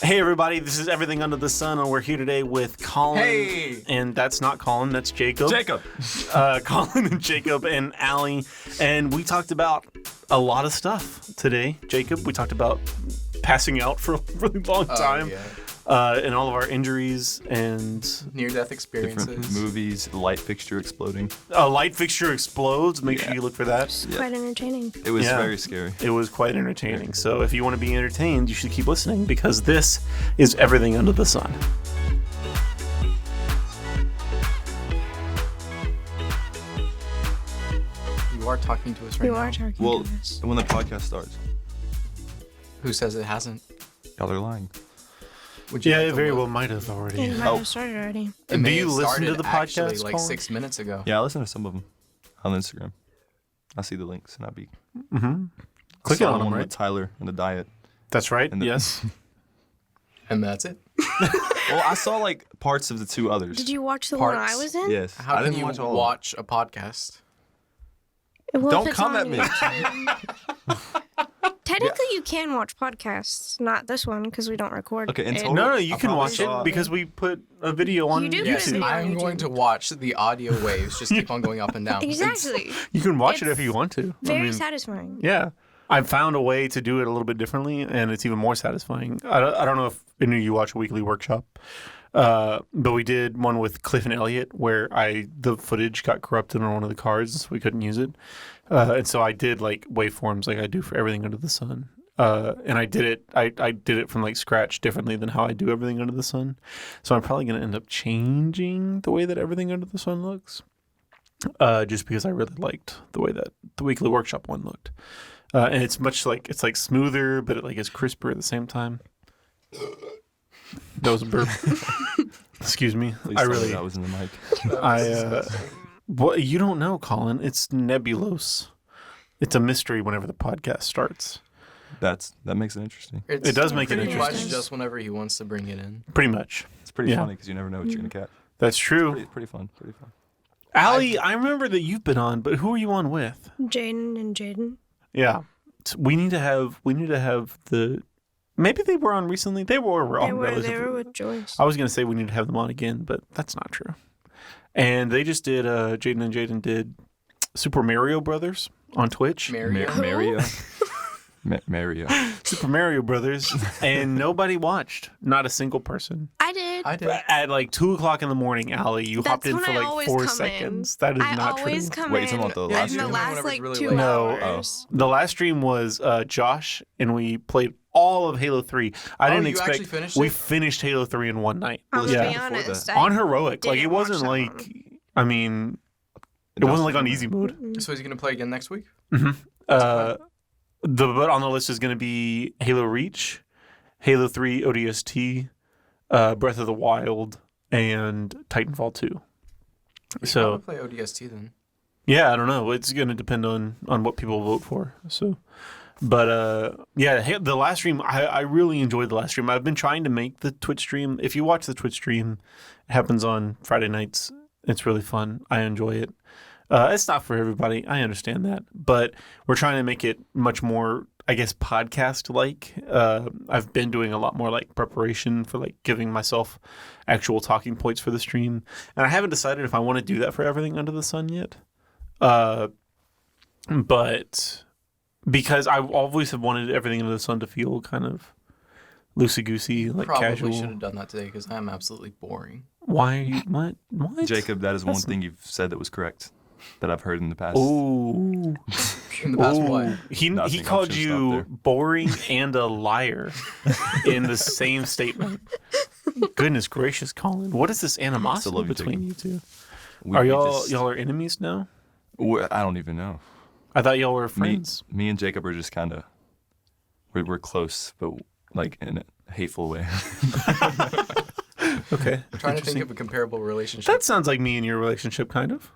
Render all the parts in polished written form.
Hey everybody, this is Everything Under the Sun, and we're here today with Colin. Hey! And that's not Colin, that's Jacob. Colin and Jacob and Allie. And we talked about a lot of stuff today. Jacob, we talked about passing out for a really long time. And all of our injuries and near-death experiences. Different movies, light fixture exploding. A light fixture explodes. Make sure you look for that. It's quite entertaining. It was very scary. It was quite entertaining. So if you want to be entertained, you should keep listening because this is Everything Under the Sun. You are talking to us right now. You are talking Well, to us. when the podcast starts, Who says it hasn't? y'all are lying. Would you Yeah, like it to very look? well might have already. It might have started already. It Do may you have listen to started the actually podcast, like Colin? 6 minutes ago. Yeah, I listen to some of them on Instagram. I see the links, and I'd be Clicking on them, one right? with Tyler and the diet. That's right. And the- Yes. And that's it. Well, I saw like parts of the two others. Did you watch the one I Parts. was in? Yes. How I can didn't you watch all of watch a podcast? Well, Don't if it's come on at me. YouTube. Technically, you can watch podcasts. Not this one because we don't record. Okay, in it. total- No, you I can probably watch it saw- because we put a video on You do put a YouTube. video. I'm on going YouTube. to watch the audio waves just keep on going up and down. Exactly. You can watch it It's if you want to. Very satisfying. Yeah. I found a way to do it a little bit differently, and it's even more satisfying. I don't know if any of you watch a weekly workshop, but we did one with Cliff and Elliot where the footage got corrupted on one of the cards, so we couldn't use it. And so I did like waveforms like I do for Everything Under the Sun. And I did it from like scratch differently than how I do Everything Under the Sun. So I'm probably going to end up changing the way that Everything Under the Sun looks. Just because I really liked the way that the weekly workshop one looked. And it's it's like smoother, but it like is crisper at the same time. That was a burp. Excuse me. Please I tell me really, that was in the mic. well, you don't know, Colin. It's nebulous. It's a mystery whenever the podcast starts. That makes it interesting. It does make it pretty much interesting. just whenever he wants to bring it in. Pretty much. It's pretty Yeah. funny because you never know what you're gonna catch. That's true. Pretty fun. Pretty fun. Allie, I remember that you've been on, but who are you on with? Jaden and Jaden. Yeah. We need to have the. Maybe they were on recently. They were on They relatively. were with Joyce. I was going to say we need to have them on again, but that's not true. And they just did, Jaden and Jaden did Super Mario Brothers on Twitch. Mario. Mario. Mario. Super Mario Brothers. And nobody watched. Not a single person. I did. I did. At like 2 o'clock in the morning, Allie, you That's hopped in when for I like always 4 come seconds. in. That is I not always true. come Wait, in you're talking about the live in stream? the last Whenever it's like really 2 late. No. hours. The last stream was Josh, and we played all of Halo 3. I didn't you expect. actually finished we it? finished Halo 3 in one night. I'll Yeah. be honest. On heroic. Like, it didn't watch wasn't that like. one. I mean, it wasn't like on easy mode. So he's going to play again next week? But on the list is going to be Halo Reach, Halo 3 ODST, Breath of the Wild, and Titanfall 2. So play ODST then. yeah, I don't know. It's going to depend on what people vote for. So, but yeah, the last stream I really enjoyed the last stream. I've been trying to make the Twitch stream. If you watch the Twitch stream, it happens on Friday nights. It's really fun. I enjoy it. It's not for everybody. I understand that, but we're trying to make it much more, I guess, podcast-like. I've been doing a lot more like preparation for like giving myself actual talking points for the stream, and I haven't decided if I want to do that for Everything Under the Sun yet. But because I always have wanted Everything Under the Sun to feel kind of loosey-goosey, like Probably casual. should have done that today because I'm absolutely boring. Why are you what? Jacob, that is one thing you've said that was correct that I've heard in the past. Ooh. In the past, what? He Nothing, called I'm just you not there. boring and a liar in the same statement. Goodness gracious, Colin. What is this animosity love you, between you two? We Are just- y'all are enemies now? I don't even know. I thought y'all were friends. Me and Jacob are just kind of we're close, but like in a hateful way. Okay. I'm trying to think of a comparable relationship. That sounds like me and your relationship, kind of.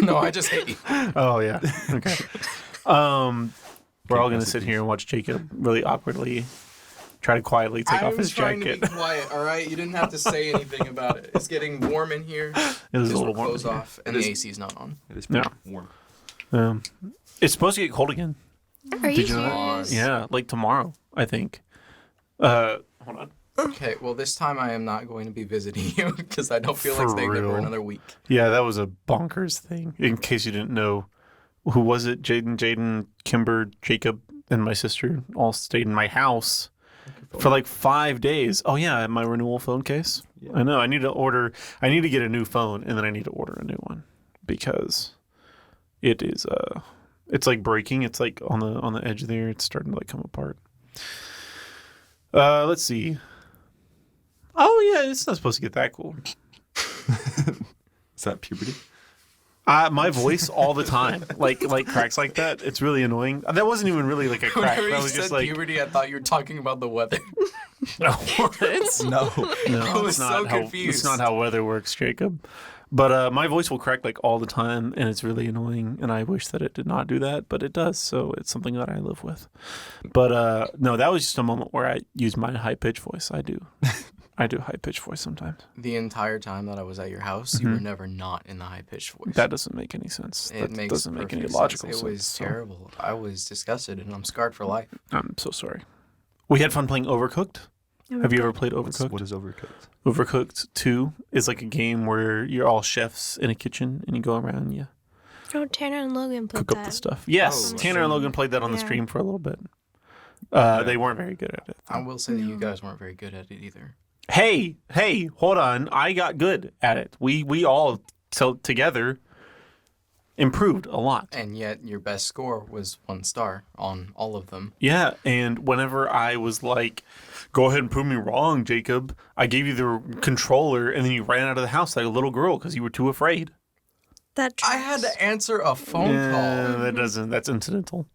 No, I just hate you. Oh yeah. Okay. We're all gonna sit here and watch Jacob really awkwardly try to quietly take off his trying jacket. to be quiet, all right? You didn't have to say anything about it. It's getting warm in here. It was a Just little warm. clothes in here. off, and the AC's not on. It is pretty warm. It's supposed to get cold again. Are you Did you know that? serious? Yeah, like tomorrow, I think. Hold on. Okay, well, this time I am not going to be visiting you because I don't feel like For staying there for real? another week. Yeah, that was a bonkers thing. In case you didn't know, who was it? Jaden, Kimber, Jacob, and my sister all stayed in my house for like 5 days. Oh yeah, my Renewal phone case. Yeah. I know. I need to get a new phone, and then I need to order a new one because it is it's like breaking. It's like on the edge there. It's starting to like come apart. Let's see. Oh yeah, it's not supposed to get that cool. Is that puberty? My voice all the time, like cracks like that. It's really annoying. That wasn't even really like a crack. Whenever That you was said just like puberty, I thought you were talking about the weather. what? No. No, I was it's not so how, confused. It's not how weather works, Jacob. But my voice will crack like all the time, and it's really annoying. And I wish that it did not do that, but it does. So it's something that I live with. But no, that was just a moment where I used my high pitched voice. I do high pitched voice sometimes. The entire time that I was at your house, you were never not in the high-pitched voice. That doesn't make any sense. It That makes doesn't make any perfect logical sense. sense. It was so terrible. I was disgusted, and I'm scarred for life. I'm so sorry. We had fun playing Overcooked. Have you ever played Overcooked? What is overcooked? Overcooked 2 is like a game where you're all chefs in a kitchen and you go around and you Oh, Tanner and Logan played cook up the that. stuff. Yes, Oh, Tanner and so- Logan played that on the Yeah. stream for a little bit. They weren't very good at it. I will say that you guys weren't very good at it either. Hey, hold on. I got good at it. We all together improved a lot. And yet, your best score was 1 star on all of them. Yeah, and whenever I was like, go ahead and prove me wrong, Jacob, I gave you the controller and then you ran out of the house like a little girl because you were too afraid. That I had to answer a phone call. That's incidental.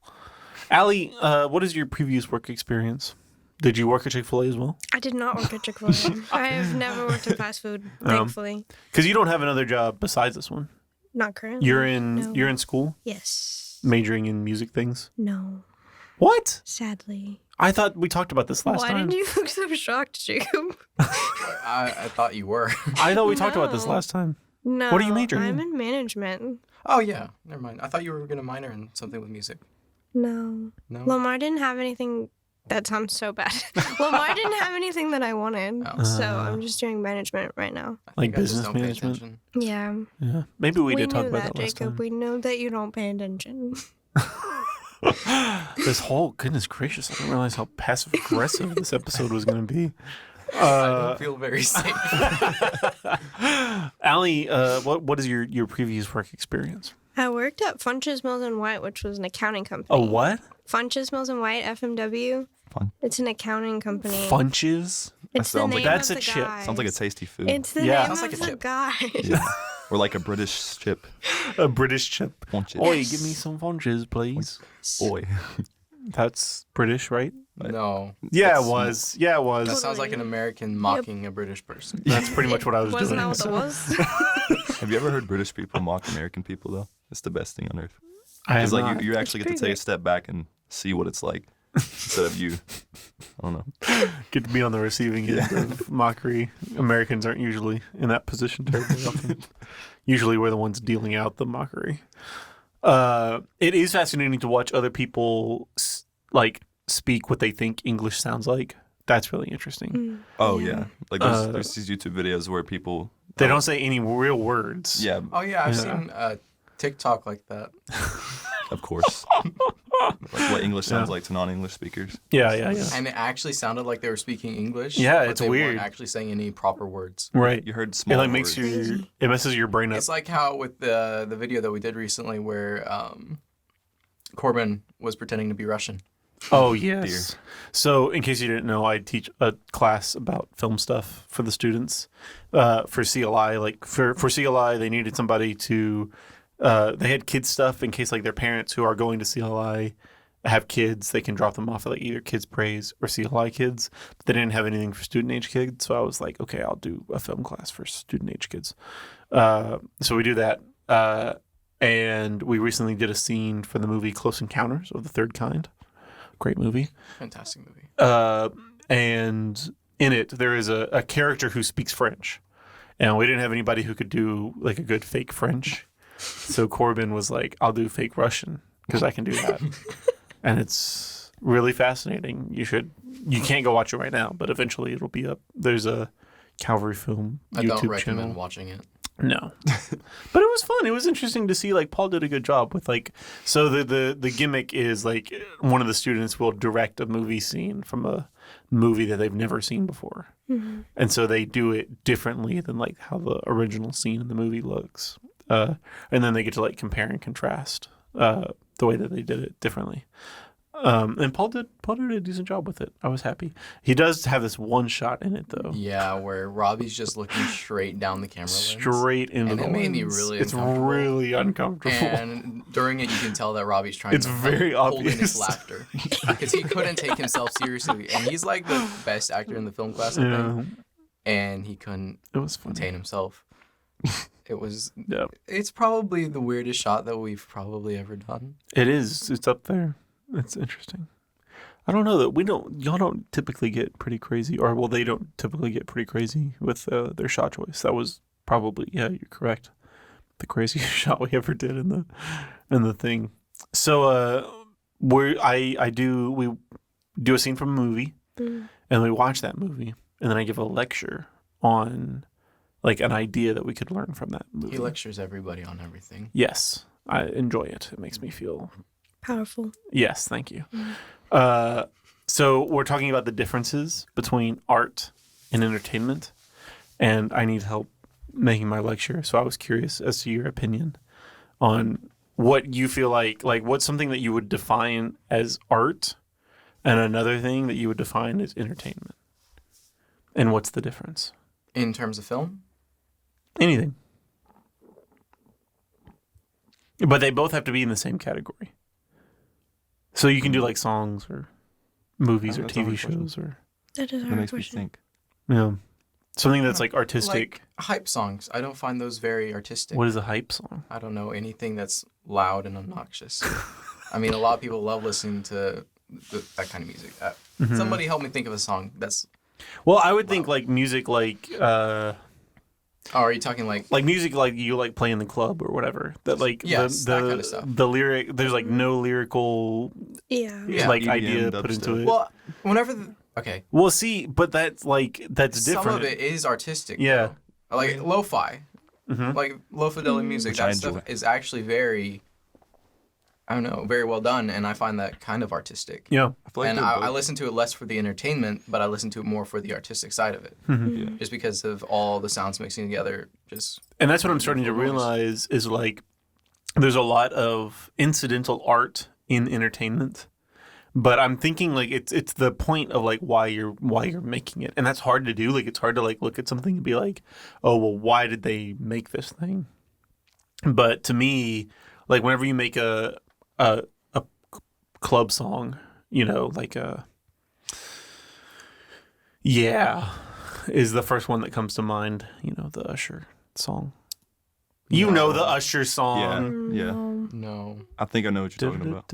Allie, what is your previous work experience? Did you work at Chick-fil-A as well? I did not work at Chick-fil-A. I have never worked in fast food, thankfully. Because you don't have another job besides this one. Not currently. You're in No. you're in school, Yes. majoring in music things. No. What? Sadly. I thought we talked about this last Why time. did you look so shocked, Jacob? I thought you were. I thought we talked about this No. last time. No. What are you majoring I'm in? in management. Oh, yeah. Never mind. I thought you were going to minor in something with music. No. No? Lamar didn't have anything. That sounds so bad. Lamar didn't have anything that I wanted. Oh. So I'm just doing management right now. I Like think I just business don't pay management? attention. Yeah. Yeah, maybe we did talk knew about that last Jacob. time. We know that you don't pay attention. This whole goodness gracious! I didn't realize how passive aggressive this episode was going to be. I don't feel very safe. Allie, what is your previous work experience? I worked at Funches Mills and White, which was an accounting company. Oh, what? Funches Mills and White, FMW. Fun. It's an accounting company. Funches? It's the sounds name like- That's of a the chip. guys. Sounds like a tasty food. It's the Yeah. name Sounds like of a the chip. guys. Yeah. Or like a British chip. A British chip. Funches. Oi, give me some funches, please. Boy. That's British, right? No. Yeah, It's it was. Yeah, it That was. sounds like an American mocking a British person. That's pretty much what I was Wasn't doing. that what so- it was? Have you ever heard British people mock American people, though? It's the best thing on earth. I have It's like not. you actually get to pretty take a great. step back and see what it's like instead of you. I don't know. Get to be on the receiving end of mockery. Americans aren't usually in that position terribly often. Usually we're the ones dealing out the mockery. It is fascinating to watch other people speak what they think English sounds like. That's really interesting. Oh, yeah. Like Uh, there's these YouTube videos where people. They don't say any real words. Yeah, Oh, yeah. I've seen TikTok like that. of course. Like what English sounds like to non-English speakers. Yeah. And it actually sounded like they were speaking English. Yeah, but it's they weird. weren't actually saying any proper words. Right. You heard It small like makes words. it messes your brain up. It's like how with the video that we did recently where Corbin was pretending to be Russian. Oh, yes. So, in case you didn't know, I teach a class about film stuff for the students for CLI. Like, for CLI, they needed somebody to, they had kids stuff in case, like, their parents who are going to CLI have kids. They can drop them off at, like, either Kids Praise or CLI kids. But they didn't have anything for student age kids. So, I was like, okay, I'll do a film class for student age kids. So, we do that. And we recently did a scene for the movie Close Encounters of the Third Kind. Great movie. Fantastic movie. And in it, there is a character who speaks French. And we didn't have anybody who could do like a good fake French. So Corbin was like, I'll do fake Russian because I can do that. And it's really fascinating. You should you can't go watch it right now, but eventually it'll be up. There's a Calvary Film I YouTube don't recommend channel. watching it. No, but it was fun. It was interesting to see. Like Paul did a good job with like. So the gimmick is like one of the students will direct a movie scene from a movie that they've never seen before, and so they do it differently than like how the original scene in the movie looks, and then they get to like compare and contrast the way that they did it differently. And Paul did a decent job with it. I was happy. He does have this one shot in it though. Yeah, where Robbie's just looking straight down the camera lens. Straight into And the it made me lens. really It's uncomfortable. really uncomfortable. And during it, you can tell that Robbie's trying It's to very hold in obvious. his laughter because he couldn't take himself seriously, and he's like the best actor in the film class, I think, and he couldn't It was funny. contain himself. It was. Yeah. It's probably the weirdest shot that we've probably ever done. It is. It's up there. It's interesting. I don't know that y'all don't typically get pretty crazy, or well, they don't typically get pretty crazy with their shot choice. That was probably, yeah, you're correct, the craziest shot we ever did in the thing. So we do a scene from a movie, and we watch that movie, and then I give a lecture on like an idea that we could learn from that movie. He lectures everybody on everything. Yes, I enjoy it. It makes me feel. Powerful. Yes, thank you. So we're talking about the differences between art and entertainment, and I need help making my lecture. So I was curious as to your opinion on what you feel like what's something that you would define as art and another thing that you would define as entertainment. And what's the difference? In terms of film, Anything. But they both have to be in the same category. So you can do like songs or movies or That's a hard TV question. shows or That is a That hard makes me question. think. yeah, something that's like artistic. like hype songs, I don't find those very artistic. What is a hype song? I don't know anything that's loud and obnoxious. I mean, a lot of people love listening to that kind of music. Somebody help me think of a song that's. Well, I would think like music like Oh, are you talking like? music like you like play in the club or whatever. That like Yes, that kind of stuff. the lyric there's like no lyrical Yeah. Yeah. like EDM, idea put into dubstep. it. Well, whenever. Okay, Well, see, but that's different. some of it is artistic. Yeah. though. Like lo-fi, Mhm. like low fidelity music. Which I That stuff enjoy. is actually very. I don't know, very well done, and I find that kind of artistic. Yeah. I feel like And they're I both- listen to it less for the entertainment, but I listen to it more for the artistic side of it, yeah. just because of all the sounds mixing together. Just And that's what I'm starting to Beautiful voice. realize is like there's a lot of incidental art in entertainment. But I'm thinking like it's the point of like why you're making it. And that's hard to do. Like it's hard to like look at something and be like, "Oh, well, why did they make this thing?" But to me, like whenever you make a club song, you know, like yeah, is the first one that comes to mind, you know, the Usher song. You know the Usher song. Yeah. no. I think I know what you're talking about.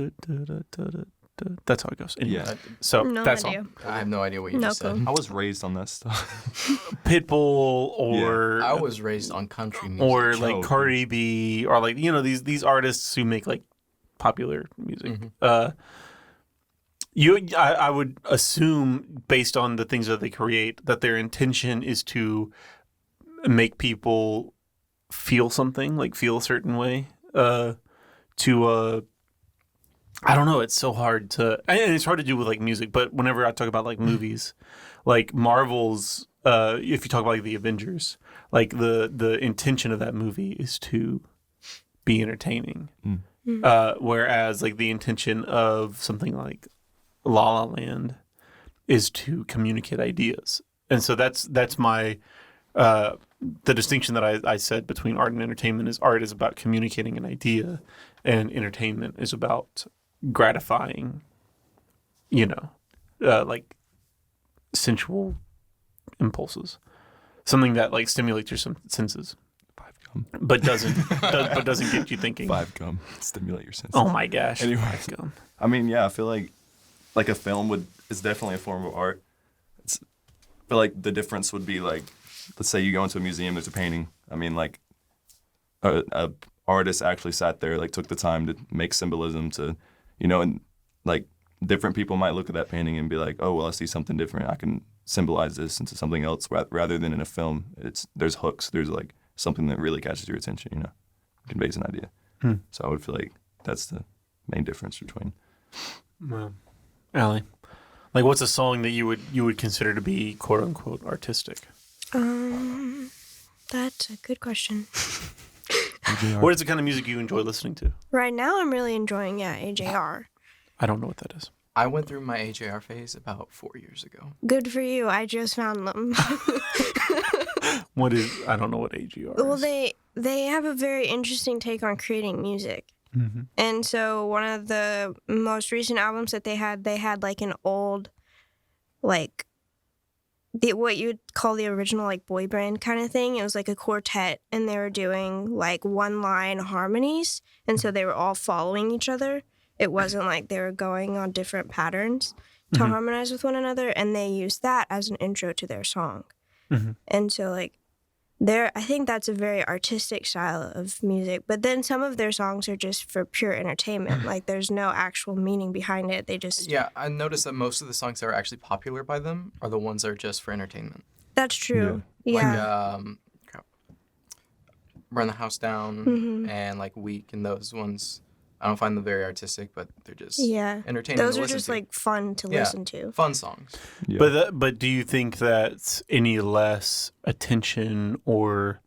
That's how it goes. Anyway, Yeah. so No that idea. song. I have no idea what you No just said. clue. I was raised on that stuff. Pitbull or I was raised on country music. or like Oh, Cardi B or like, you know, these artists who make like popular music. I would assume based on the things that they create that their intention is to make people feel something, like feel a certain way. I don't know. It's so hard to, and it's hard to do with like music. But whenever I talk about like movies, like Marvel's, if you talk about like the Avengers, like the intention of that movie is to be entertaining, whereas like the intention of something like La La Land is to communicate ideas. And so that's my the distinction that I said between art and entertainment is art is about communicating an idea, and entertainment is about gratifying, you know, like sensual impulses, something that like stimulates your senses, Five gum. but doesn't get you thinking. Five gum. Stimulate your senses. Oh my gosh! Anyway. Five gum. I mean, yeah, I feel like a film is definitely a form of art. I feel like the difference would be like, let's say you go into a museum, there's a painting. I mean, like a artist actually sat there, like took the time to make symbolism to, you know, and like different people might look at that painting and be like, oh, well, I see something different. I can symbolize this into something else rather than in a film. There's hooks. There's like something that really catches your attention, you know, conveys an idea. So I would feel like that's the main difference between. Well, Allie, like what's a song that you would consider to be quote unquote artistic? That's a good question. What is the kind of music you enjoy listening to? Right now, I'm really enjoying AJR. I don't know what that is. I went through my AJR phase about 4 years ago. Good for you. I just found them. What is? I don't know what AGR is. Well, they have a very interesting take on creating music. Mm-hmm. And so one of the most recent albums that they had like an old, like, what you'd call the original, like, boy band kind of thing. It was like a quartet, and they were doing, like, one-line harmonies, and so they were all following each other. It wasn't like they were going on different patterns to harmonize with one another, and they used that as an intro to their song. Mm-hmm. And so, like, I think that's a very artistic style of music, but then some of their songs are just for pure entertainment. Like, there's no actual meaning behind it. They just... Yeah, I noticed that most of the songs that are actually popular by them are the ones that are just for entertainment. That's true. Yeah. Like, Burn the House Down and, like, Weak and those ones. I don't find them very artistic, but they're just entertaining Those to are listen just, to. like, fun to listen to. Fun songs. Yeah. But do you think that's any less attention or,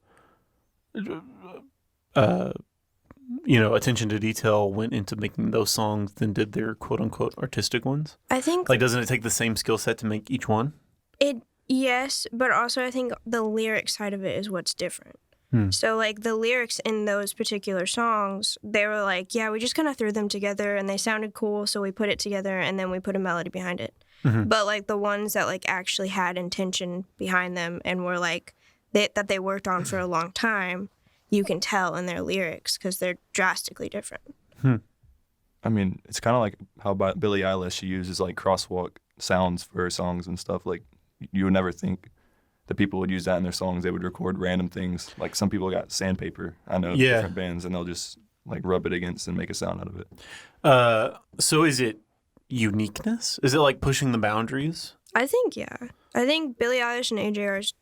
attention to detail went into making those songs than did their quote unquote artistic ones? I think... Like, doesn't it take the same skill set to make each one? Yes, but also I think the lyric side of it is what's different. So, like, the lyrics in those particular songs, they were like, we just kind of threw them together and they sounded cool, so we put it together and then we put a melody behind it. Mm-hmm. But, like, the ones that, like, actually had intention behind them and were, like, that they worked on for a long time, you can tell in their lyrics because they're drastically different. I mean, it's kind of like how Billie Eilish, she uses, like, crosswalk sounds for her songs and stuff. Like, you would never think that people would use that in their songs. They would record random things. Like, some people got sandpaper. I know different bands, and they'll just, like, rub it against and make a sound out of it. So is it uniqueness? Is it like pushing the boundaries? I think, I think Billie Eilish and AJR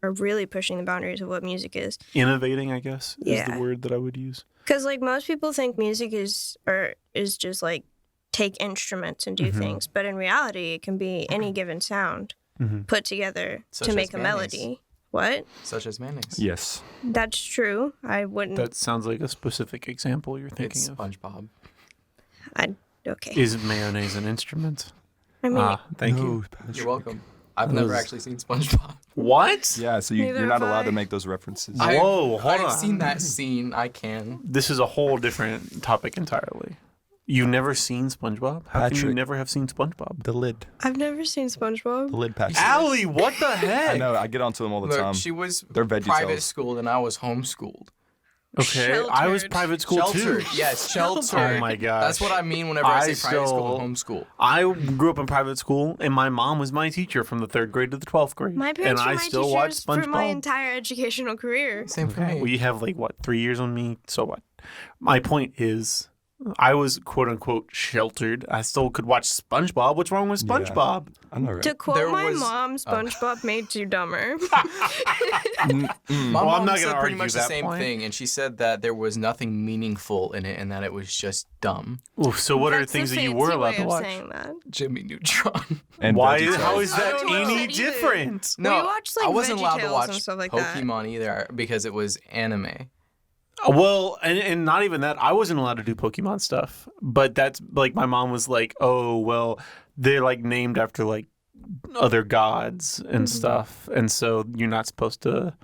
are really pushing the boundaries of what music is. Innovating, I guess, is the Yeah. word that I would use. Because, like, most people think music is just, like, take instruments and do things. But in reality, it can be any given sound put together Such to as make a mayonnaise. melody. What? Such as mayonnaise. Yes. That's true. I wouldn't... That sounds like a specific example you're thinking It's of. SpongeBob. Okay. Is mayonnaise an instrument? I mean, Thank you. You're welcome. I've never actually seen SpongeBob. What? Yeah, so Neither you're not have allowed to I. make those references. Whoa, hold I've on. seen that scene. I can. This is a whole different topic entirely. You've never seen SpongeBob? How can you Patrick. never have seen SpongeBob? The lid. I've never seen SpongeBob. The lid patch. Allie, what the heck? I know, I get onto them all the Look, time. she was They're Veggie private Tales. schooled and I was homeschooled. Okay, I was Sheltered. private school Sheltered. too. Yes, sheltered. Oh my gosh. That's what I mean whenever I I say private school still- and homeschool. I grew up in private school, and my mom was my teacher from the 3rd grade to the 12th grade. My and parents were I my still watch teachers for my SpongeBob. entire educational career. Same for Okay, me. well, you have 3 years on me, so what? My point is, I was quote unquote sheltered. I still could watch SpongeBob. What's wrong with Yeah. SpongeBob? I know, right? To quote There my was- mom, SpongeBob made you dumber. My Well, I'm mom not said gonna pretty argue much the that same point. thing, and she said that there was nothing meaningful in it and that it was just dumb. Ooh, so what are That's the things that you fancy were allowed way to of watch? saying that. Jimmy Neutron. And Why? Veggie How Tales. is I that don't watch any that either. different? No, watched, like, I wasn't Veggie allowed to Tales watch and stuff like that. Pokemon either because it was anime. Well, and not even that. I wasn't allowed to do Pokemon stuff. But that's like my mom was like, oh, well, they're like named after like other gods and stuff. And so you're not supposed to.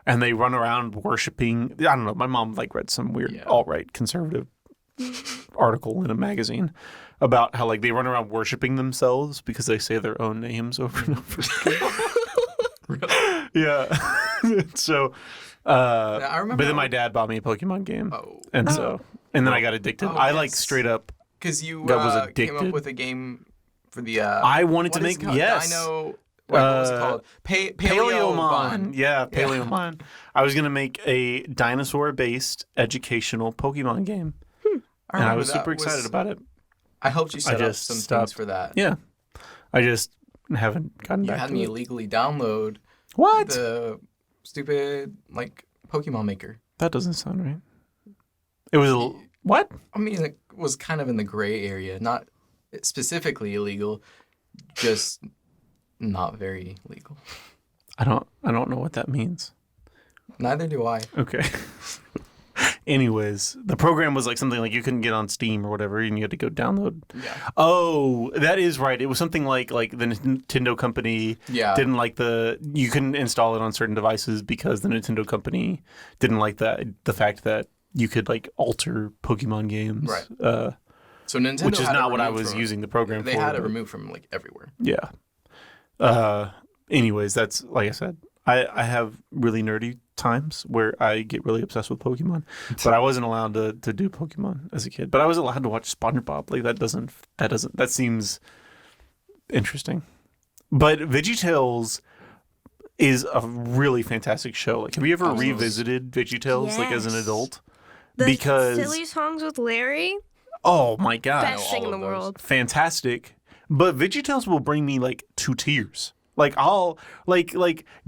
And they run around worshiping. I don't know. My mom like read some weird alt-right conservative article in a magazine about how like they run around worshiping themselves because they say their own names over and over again. Yeah. So, I remember but then my dad bought me a Pokemon game, Oh, and so, and then I got addicted. Oh, I like yes. straight up. because you That was came up addicted. with a game for the. I wanted to what is make it called? yes. Dino. What was it called? Paleomon. Yeah, Yeah. Paleomon. I was gonna make a dinosaur-based educational Pokemon game, and I remember was that super excited about it. I helped you set up just some stopped. things for that. Yeah, I just haven't gotten You back had to me it. illegally download What? the stupid Pokemon Maker. That doesn't sound right. It was what? I mean, it was kind of in the gray area, not specifically illegal, just not very legal. I don't know what that means. Neither do I. Okay. Anyways, the program was like something like you couldn't get on Steam or whatever, and you had to go download. Yeah. Oh, that is right. It was something like the Nintendo company didn't like you couldn't install it on certain devices because the Nintendo company didn't like the fact that you could like alter Pokemon games. Right. So Nintendo, Which is had it not what I removed was from- using the program for. They had it but- removed from everywhere. Yeah. Anyways, that's like I said. I have really nerdy times where I get really obsessed with Pokemon, but I wasn't allowed to do Pokemon as a kid. But I was allowed to watch SpongeBob. Like that seems interesting. But Veggie Tales is a really fantastic show. Like, have you ever Absolutely. revisited Veggie Tales like as an Yes. adult? The Because- silly songs with Larry, Oh my god, best thing all in the of those. world. fantastic. But Veggie Tales will bring me like to tears. Like I'll like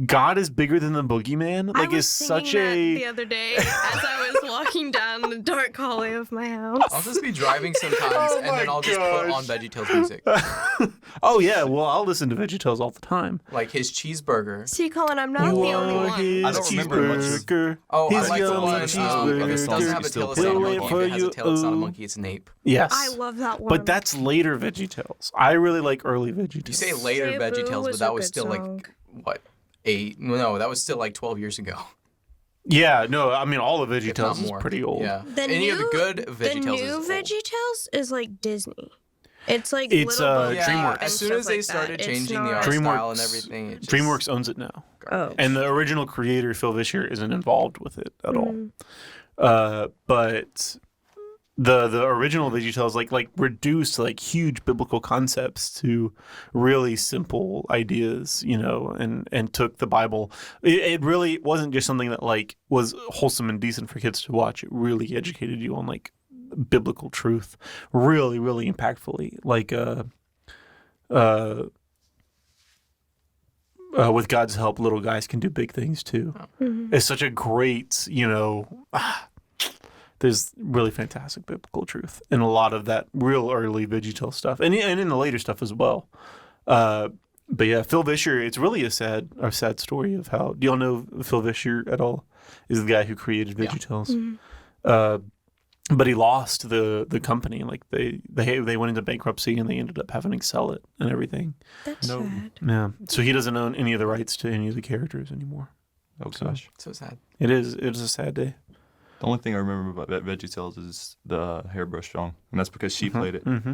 God is bigger than the boogeyman. I Like was is singing such that a the other day as I was walking down the dark hallway of my house. I'll just be driving sometimes, Oh and then my I'll just put gosh. on VeggieTales music, Oh yeah, well I'll listen to Veggie Tales all the time. like his cheeseburger. See, Colin, I'm not the only one. I don't remember much of- cheeseburger. Oh, His I like the yummy one. It doesn't have a tail, it's not a We'll monkey. wait If for it has a you, tail, it's not a ooh. monkey. It's an ape. Yes, I love that one. but that's later Veggie Tales. I really like early Veggie You Tales. say later Say Boo VeggieTales, but was that a was good still song. like what 8? No, that was still like 12 years ago. Yeah, no, I mean all of Veggie If not Tales is more. pretty old. Yeah. The Any of the new- good the VeggieTales new is old. VeggieTales is like Disney. It's like It's, little uh, boats Yeah, DreamWorks. and as soon stuff as they like started that. It's changing the not- art style and DreamWorks- everything, it just DreamWorks owns it now. Oh. And the original creator, Phil Vischer, isn't involved with it at all. But the original VeggieTales like reduced like huge biblical concepts to really simple ideas, and took the Bible. It really wasn't just something that like was wholesome and decent for kids to watch. It really educated you on like biblical truth, really, really impactfully. Like with God's help, little guys can do big things too. It's such a great, there's really fantastic biblical truth in a lot of that real early VeggieTales stuff, and in the later stuff as well. But yeah, Phil Vischer, it's really a sad story of how. Do y'all know Phil Vischer at all? Is the guy who created VeggieTales. But he lost the company. Like they went into bankruptcy and they ended up having to sell it and everything. That's No. sad. Yeah, so he doesn't own any of the rights to any of the characters anymore. Oh gosh. so sad. It is a sad day. The only thing I remember about VeggieTales is the hairbrush song, and that's because she played it. Mm-hmm.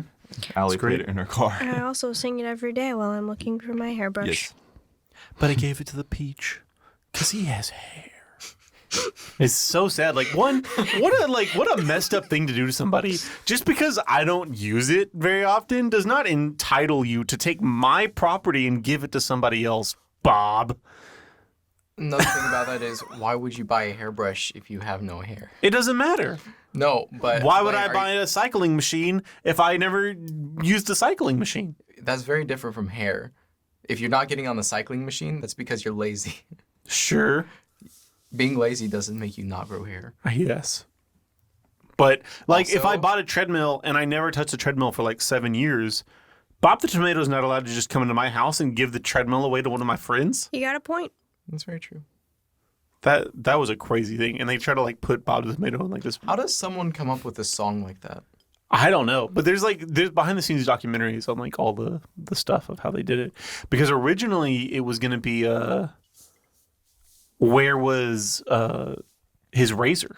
Allie great. played it in her car. And I also sing it every day while I'm looking for my hairbrush. Yes. But I gave it to the peach because he has hair. It's so sad. Like what a messed up thing to do to somebody. Just because I don't use it very often does not entitle you to take my property and give it to somebody else, Bob. Another thing about that is, why would you buy a hairbrush if you have no hair? It doesn't matter. No, but Why would like, I buy a cycling machine if I never used a cycling machine? That's very different from hair. If you're not getting on the cycling machine, that's because you're lazy. Sure. Being lazy doesn't make you not grow hair. Yes. But like if I Also- bought a treadmill and I never touched a treadmill for like 7 years, Bob the Tomato's not allowed to just come into my house and give the treadmill away to one of my friends. You got a point. That's very true. That was a crazy thing. And they try to like put Bob the Tomato in like this. How does someone come up with a song like that? I don't know. But there's behind the scenes documentaries on like all the stuff of how they did it. Because originally it was gonna be where was his razor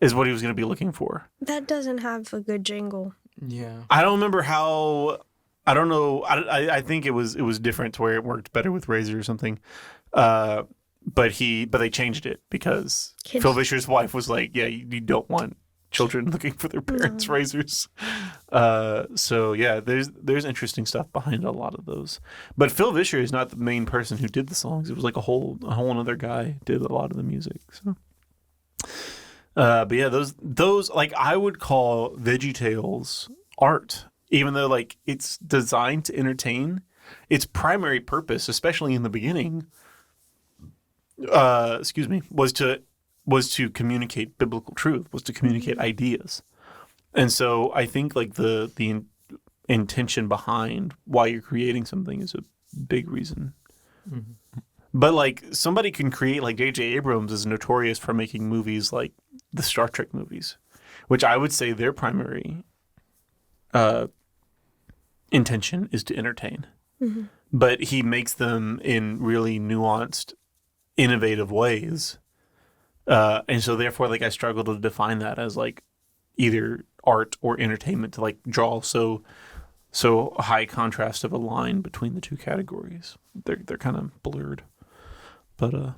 is what he was gonna be looking for. That doesn't have a good jingle. Yeah. I don't remember how. I don't know. I think it was different to where it worked better with Razor or something. But they changed it because Kids- Phil Vischer's wife was like, "Yeah, you don't want children looking for their parents' razors." So yeah, there's interesting stuff behind a lot of those. But Phil Vischer is not the main person who did the songs. It was like a whole other guy did a lot of the music. So. But yeah, those like I would call Veggie Tales art, even though like it's designed to entertain. Its primary purpose, especially in the beginning, was to communicate biblical truth, was to communicate ideas. And so I think like the intention behind why you're creating something is a big reason. But like somebody can create, like J.J. Abrams is notorious for making movies like the Star Trek movies, which I would say their primary intention is to entertain. But he makes them in really nuanced, innovative ways. And so therefore, like I struggle to define that as like either art or entertainment, to like draw so high contrast of a line between the two categories. They're kind of blurred. But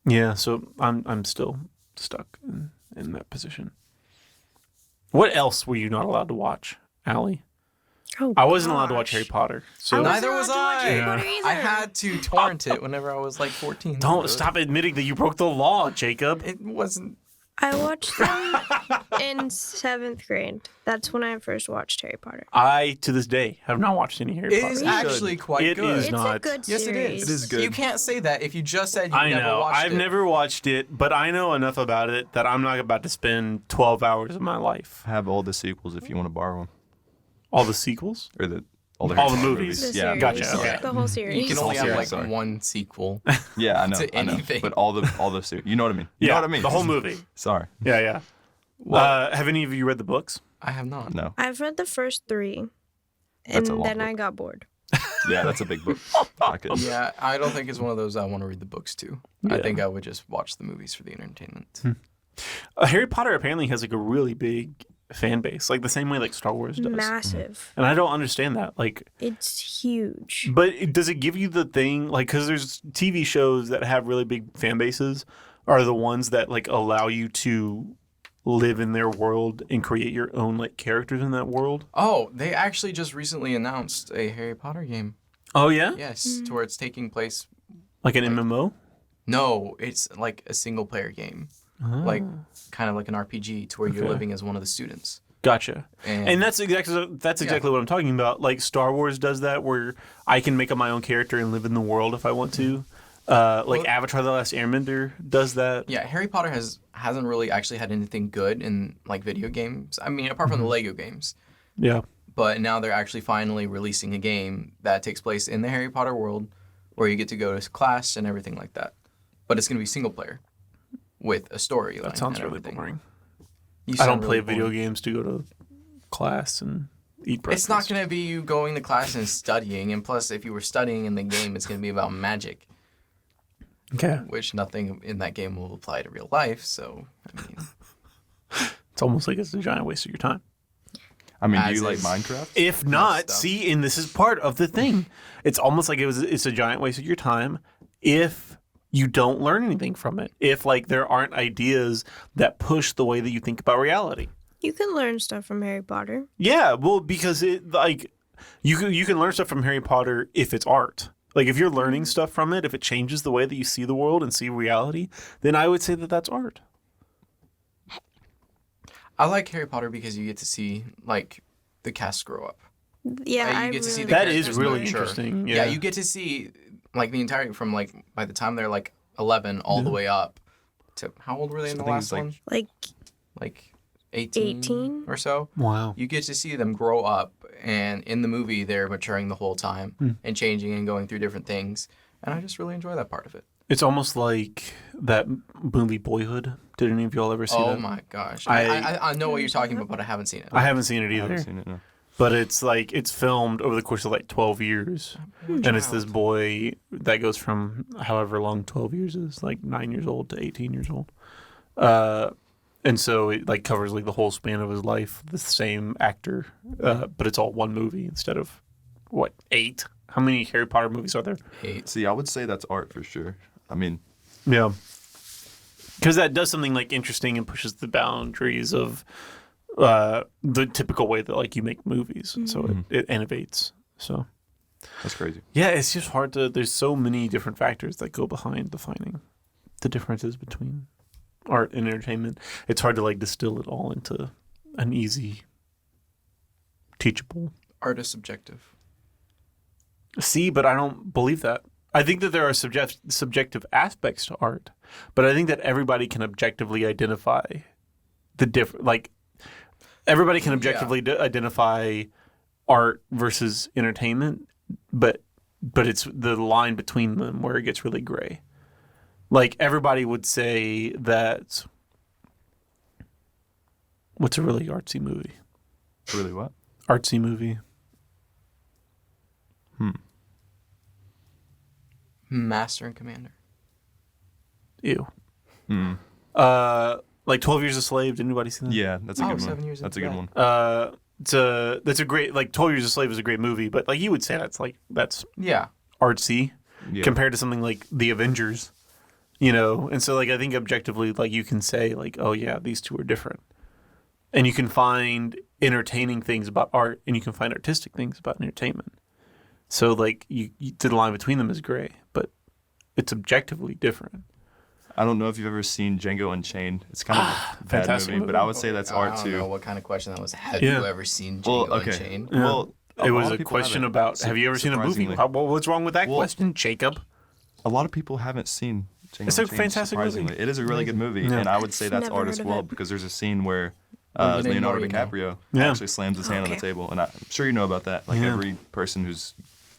yeah, so I'm still stuck in that position. What else were you not allowed to watch, Allie? Oh, I wasn't allowed to gosh. watch Harry Potter. I So wasn't Neither was allowed to watch Harry I. Potter either. I had to torrent it whenever I was like 14. don't stop admitting that you broke the law, Jacob. It wasn't. I watched them in 7th grade. That's when I first watched Harry Potter. I, to this day, have not watched any Harry It Potter. is You actually should. quite It good. is It's not. a good Yes, series. it is. It is good. You can't say that if you just said you I never know. watched I've it. never watched it, but I know enough about it that I'm not about to spend 12 hours of my life. I have all the sequels if you want to borrow them, All the sequels? or all the All the Harry Potter movies. The Yeah, series. Gotcha, okay. The whole series. You can All only have series, like sorry. one sequel. yeah, I know, to I know. anything. But all the series, you know what I mean? You know what I mean? The whole movie. Sorry, Yeah. Have any of you read the books? I have not. no. I've read the first 3, and That's a long then I book. got bored. Yeah, that's a big book. I could. Yeah, I don't think it's one of those I want to read the books too. I Yeah. think I would just watch the movies for the entertainment. Harry Potter apparently has like a really big fan base, like the same way like Star Wars does. Massive. And I don't understand that. Like, It's huge. but does it give you the thing, like, because there's TV shows that have really big fan bases are the ones that like allow you to live in their world and create your own like characters in that world? Oh, they actually just recently announced a Harry Potter game. Oh yeah, Yes, to where it's taking place. like an MMO. No, it's like a single player game, like kind of like an RPG, to where you're Okay. living as one of the students. Gotcha. And, And that's exactly what I'm talking about. Like Star Wars does that, where I can make up my own character and live in the world if I want to. Like Well- Avatar: The Last Airbender does that. yeah, Harry Potter hasn't really actually had anything good in like video games. I mean, apart from the Lego games. Yeah. But now they're actually finally releasing a game that takes place in the Harry Potter world, where you get to go to class and everything like that. But it's going to be single player with a storyline. That sounds and really everything. boring. You I don't sound play really video bored. games to go to class and eat breakfast. It's not going to be you going to class and studying. And plus, if you were studying in the game, it's going to be about magic, Okay. which nothing in that game will apply to real life. So, I mean, It's almost like it's a giant waste of your time. I mean, do As you like is. Minecraft? If not, stuff. see, and this is part of the thing. It's almost like it's a giant waste of your time if you don't learn anything from it. If like there aren't ideas that push the way that you think about reality. You can learn stuff from Harry Potter. Yeah, well, because it like you can learn stuff from Harry Potter if it's art. Like if you're learning stuff from it, if it changes the way that you see the world and see reality, then I would say that that's art. I like Harry Potter because you get to see like the cast grow up. Yeah, You I get to see really the That like is characters really mature. interesting. Yeah, you get to see like the entire from like by the time they're like 11 all the way up to how old were they in the I think last it's, like, one? like Like 18, 18? or so. Wow. You get to see them grow up, and in the movie they're maturing the whole time and changing and going through different things, and I just really enjoy that part of it. It's almost like that movie Boyhood. Did any of y'all ever see Oh that? my gosh, I- I know what you're talking about, but I haven't seen it. I haven't seen it I either. haven't seen it. No. But it's like it's filmed over the course of like 12 years. And it's this Child. boy that goes from however long 12 years is, like 9 years old to 18 years old. And so it like covers like the whole span of his life, the same actor, but it's all one movie instead of what, 8? How many Harry Potter movies are there? 8. See, I would say that's art for sure. I mean, Yeah. Because that does something like interesting and pushes the boundaries of the typical way that like you make movies. So it innovates. So that's crazy. yeah, it's just hard to. There's so many different factors that go behind defining the differences between art and entertainment. It's hard to like distill it all into an easy teachable. Art is subjective. See, but I don't believe that. I think that there are subjective aspects to art, but I think that everybody can objectively identify the different. Like, everybody can objectively identify art versus entertainment, but it's the line between them where it gets really gray. Like, everybody would say that. What's a really artsy movie? Really what? Artsy movie. Master and Commander. Ew. Hmm. Like 12 Years a Slave. Did anybody see that? Yeah, that's a good 7 one. years That's a into good that. one. That's a great, like, 12 Years a Slave is a great movie, but like you would say that's Yeah. artsy Yeah. compared to something like The Avengers, and so like I think objectively, like, you can say like, oh yeah, these two are different, and you can find entertaining things about art and you can find artistic things about entertainment. So like the line between them is gray, but it's objectively different. I don't know if you've ever seen Django Unchained. It's kind of a bad fantastic movie, but I would say that's art I don't too. know what kind of question that was. Have Yeah. you ever seen Well, Django okay. Unchained? Yeah. Well, It lot was of a people question haven't, about have you ever seen a movie? surprisingly. What's wrong with that Well- question, Jacob? A lot of people haven't seen Django It's a Unchained, fantastic movie. surprisingly. It is a really good movie, Yeah. and I would say that's Never art heard as of well it. because there's a scene where Well, you Leonardo already know. DiCaprio Yeah. actually slams his hand on Okay. the table, and I'm sure you know about that. Like Yeah. every person who's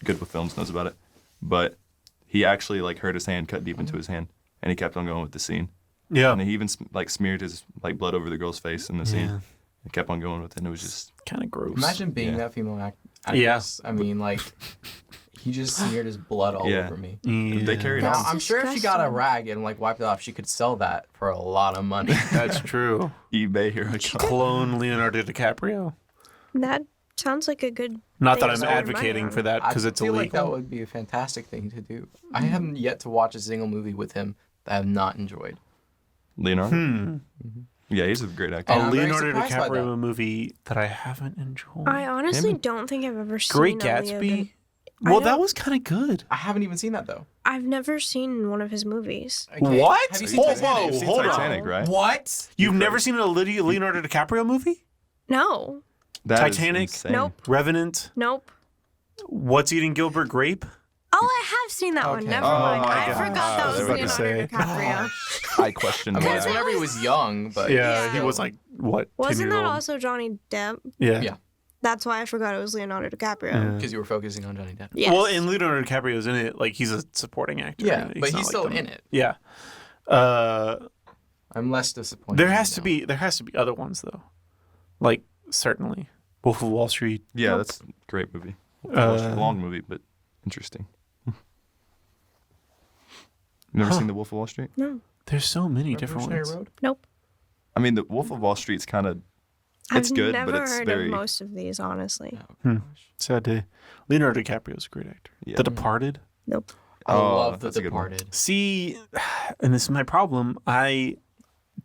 good with films knows about it. But he actually like hurt his hand, cut deep into his hand, and he kept on going with the scene. Yeah, And he even like smeared his like blood over the girl's face in the scene. Yeah. And kept on going with it, and it was just kind of gross. Imagine being Yeah. that female Yeah. actress. I mean, like, he just smeared his blood all Yeah. over me. they carried Now, on. That's I'm sure if she got a disgusting. rag and like wiped it off, she could sell that for a lot of money. That's true. eBay, here I come. Clone Leonardo DiCaprio. That sounds like a good. Not that thing I'm to spend money advocating on. for that because it's I feel illegal. like that would be a fantastic thing to do. I haven't yet to watch a single movie with him that I have not enjoyed. Leonardo. Yeah, he's a great actor. And A I'm very Leonardo surprised by DiCaprio that. movie that I haven't enjoyed. I honestly Him? don't think I've ever seen Great a Leo Gatsby. I Well, that don't- was kind of good. I haven't even seen that though. I've never seen one of his movies. Okay. What? Have you seen Whoa, Titanic? whoa, You've seen hold on. Titanic, right? What? You've never seen a Leonardo DiCaprio movie? No. That is Titanic? insane. Nope. Revenant? Nope. What's Eating Gilbert Grape? Oh, I have seen that one. Okay. Never Oh mind. my I God. forgot I that was was about to Leonardo say. DiCaprio. I question I mean, why. it's whenever he was young, but Yeah, he Yeah. was like, what, Wasn't 10-year-old? that also Johnny Depp? Yeah. Yeah. That's why I forgot it was Leonardo DiCaprio. Yeah. because you were focusing on Johnny Depp. Yes. Well, and Leonardo DiCaprio's in it. Like, he's a supporting actor. Yeah, He's but not he's like still the- in it. Yeah. I'm less disappointed. There has to be other ones though. Like, certainly. Wolf of Wall Street. Yeah, that's a great movie. Long movie, but interesting. You never seen The Wolf of Wall Street? No. There's so many different Revolutionary ones. Road? Nope. I mean, The Wolf of Wall Street's kind of It's I've good, never but it's heard very- of most of these, honestly. Oh, gosh. Sad day. Leonardo DiCaprio's a great actor. Yeah. The Departed. Nope. I Oh, love The that's a good one. Departed. See, and this is my problem. I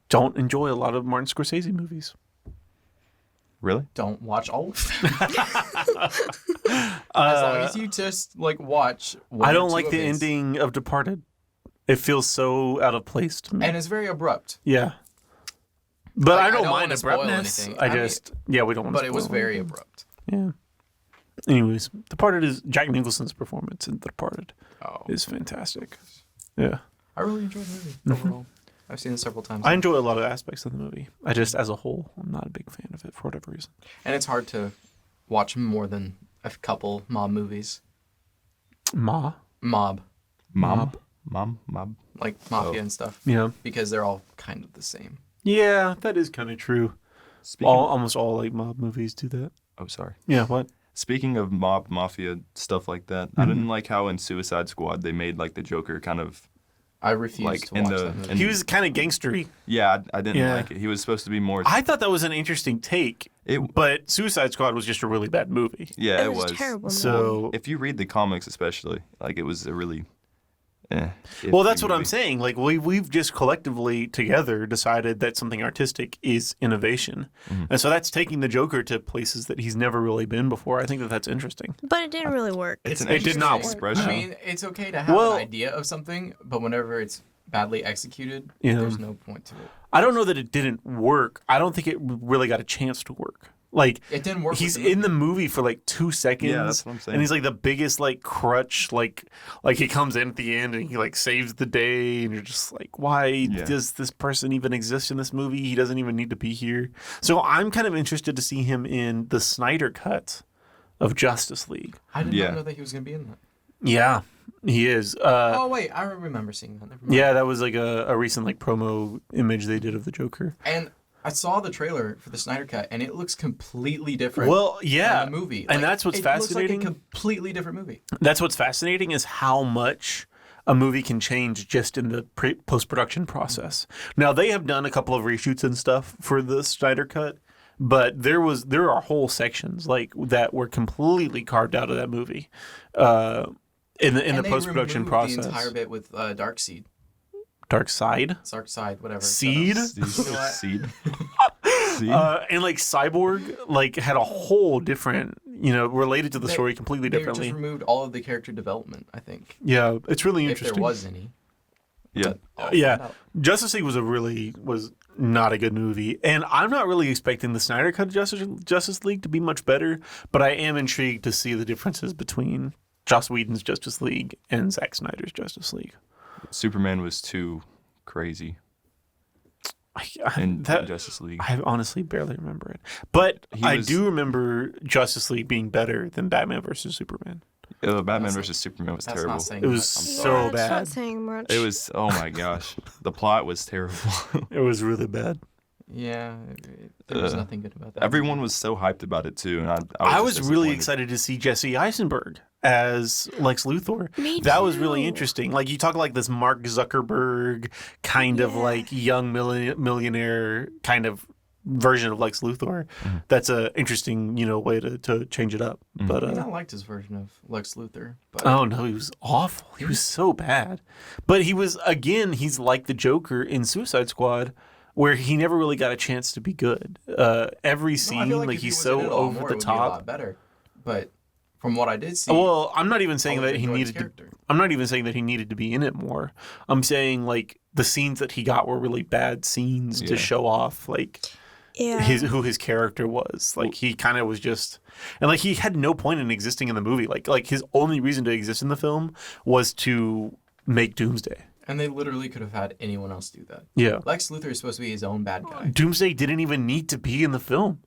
don't enjoy a lot of Martin Scorsese movies. really. Don't watch all of them. As long as you just like watch. One I or don't two like of the his. ending of Departed. It feels so out of place to me. And it's very abrupt. Yeah. But Like, I I don't don't mind wanna spoil abruptness. anything. I I mean, just, yeah, we don't want to But it was spoil very anything. abrupt. Yeah. Anyways, Departed is Jack Nicholson's performance in The Departed Oh. is fantastic. Yeah. I really enjoyed the movie overall. I've seen it several times. I enjoy a lot of aspects of the movie. I just, as a whole, I'm not a big fan of it for whatever reason. And it's hard to watch more than a couple mob movies. Ma? Mob. Mob. Like mafia and stuff. Yeah. Because they're all kind of the same. Yeah, that is kind of true. Speaking. Almost all like mob movies do that. Oh, sorry. Yeah, what? Speaking of mafia stuff like that, I didn't like how in Suicide Squad they made like the Joker kind of I refuse like to in watch the that movie. in- He was kind of gangstery. yeah, I didn't Yeah. like it. He was supposed to be more. I thought that was an interesting take, It but Suicide Squad was just a really bad movie. yeah, It it was was. a terrible movie. So, If you read the comics, especially, like it was a really. well, that's what I'm movie. saying. Like we've just collectively together decided that something artistic is innovation, and so that's taking the Joker to places that he's never really been before. I think that that's interesting. But it didn't really work. It's an It did not interesting work. expression. I mean, it's okay to have Well- an idea of something, but whenever it's badly executed, Yeah. there's no point to it. I don't know that it didn't work. I don't think it really got a chance to work Like It didn't work. he's with the in the movie. movie for like 2 seconds. Yeah, that's what I'm saying. And he's like the biggest like crutch. Like he comes in at the end and he like saves the day, and you're just like, why does this person even exist in this movie? He doesn't even need to be here. So I'm kind of interested to see him in the Snyder cut of Justice League. I did not know that he was going to be in that. Yeah, he is. Oh wait, I remember seeing that. Never mind. Yeah, that was like a recent like promo image they did of the Joker. And I saw the trailer for the Snyder Cut, and it looks completely different. Well, yeah, from the movie, and that's what's fascinating. It looks like a completely different movie. That's what's fascinating is how much a movie can change just in the post-production process. Now they have done a couple of reshoots and stuff for the Snyder Cut, but there are whole sections like that were completely carved out of that movie in the post-production process. The entire bit with Darkseid. Dark Side, whatever. Seed. Seed. And like Cyborg like had a whole different, related to the story completely They differently. just removed all of the character development, I think. Yeah, it's really If interesting. there was any. Yeah. Yeah, Justice League was not a good movie, and I'm not really expecting the Snyder Cut of Justice League to be much better, but I am intrigued to see the differences between Joss Whedon's Justice League and Zack Snyder's Justice League. Superman was too crazy in Justice League. I honestly barely remember it, but I do remember Justice League being better than Batman versus Superman. Batman versus Superman was That's terrible. not saying It much. was I'm so sorry. That's bad. not saying much. It was, oh my gosh. The plot was terrible. It was really bad. Yeah, there was nothing good about that. Everyone was so hyped about it too. And I I was just really disappointed. excited to see Jesse Eisenberg as Lex Luthor. Me That was really too. interesting. Like you talk like this Mark Zuckerberg kind of like young millionaire kind of version of Lex Luthor. That's a interesting, way to change it up. But I mean, I liked his version of Lex Luthor. But oh no, he was awful. He was so bad. But he's like the Joker in Suicide Squad, where he never really got a chance to be good. Every No, scene, I feel like if he he's was in so it all over more, the it would be a top. lot better. But from what I did see, Well, I'm not even saying I that he enjoyed his needed to. character. I'm not even saying that he needed to be in it more. I'm saying like the scenes that he got were really bad scenes to Yeah. show off like Yeah. who his character was. Like he kind of was just, and like he had no point in existing in the movie. Like his only reason to exist in the film was to make Doomsday. and they literally could have had anyone else do that. Yeah, Lex Luthor is supposed to be his own bad guy. Doomsday didn't even need to be in the film.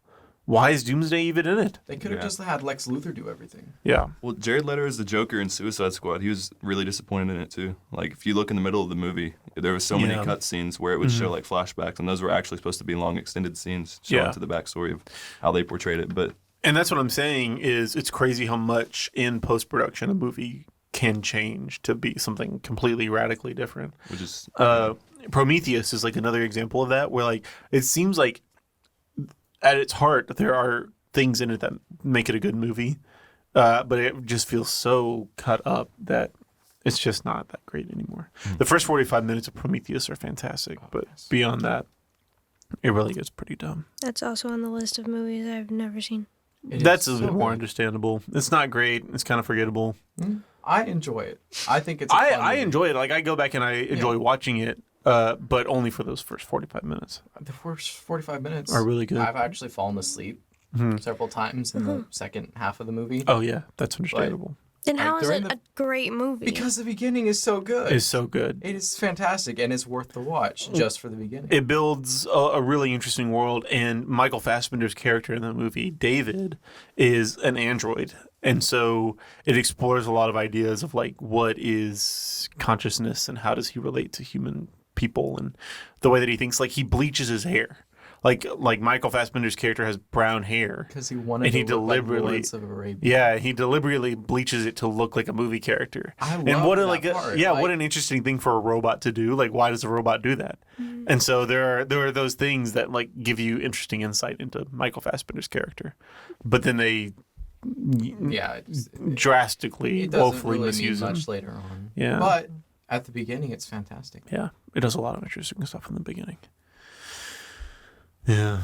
Why is Doomsday even in it? They could have just had Lex Luthor do everything. Yeah. Well, Jared Leto is the Joker in Suicide Squad. He was really disappointed in it too. Like if you look in the middle of the movie, there was so many Yeah. cut scenes where it would show like flashbacks, and those were actually supposed to be long extended scenes showing Yeah. to the backstory of how they portrayed it. But And that's what I'm saying is it's crazy how much in post-production a movie can change to be something completely radically different. which is Prometheus is like another example of that, where like it seems like at its heart there are things in it that make it a good movie, but it just feels so cut up that it's just not that great anymore. The first 45 minutes of Prometheus are fantastic, but beyond that, it really gets pretty dumb. That's also on the list of movies I've never seen. It That's is a bit so more good. understandable. It's not great. It's kind of forgettable. I enjoy it. I think it's. A fun I movie. enjoy it. Like I go back and I enjoy watching it, but only for those first 45 minutes. The first 45 minutes Are really good. I've actually fallen asleep several times in the second half of the movie. Oh yeah, that's understandable. Then Like, how is during it the- a great movie? Because the beginning is so good. It's so good. It is fantastic, and it's worth the watch just for the beginning. It builds a really interesting world, and Michael Fassbender's character in the movie, David, is an android. And so it explores a lot of ideas of like what is consciousness and how does he relate to human people and the way that he thinks. Like he bleaches his hair. Like Michael Fassbender's character has brown hair. Because he wanted And he to look like deliberately- Lawrence of Arabia. Yeah, he deliberately bleaches it to look like a movie character. I and love what that a, like a- part. yeah, Like- what an interesting thing for a robot to do. Like, why does a robot do that? And so there are those things that like give you interesting insight into Michael Fassbender's character, but then they Yeah, drastically, it doesn't woefully really misuse mean him. much later on. Yeah. But at the beginning, it's fantastic. Yeah, it does a lot of interesting stuff in the beginning. Yeah,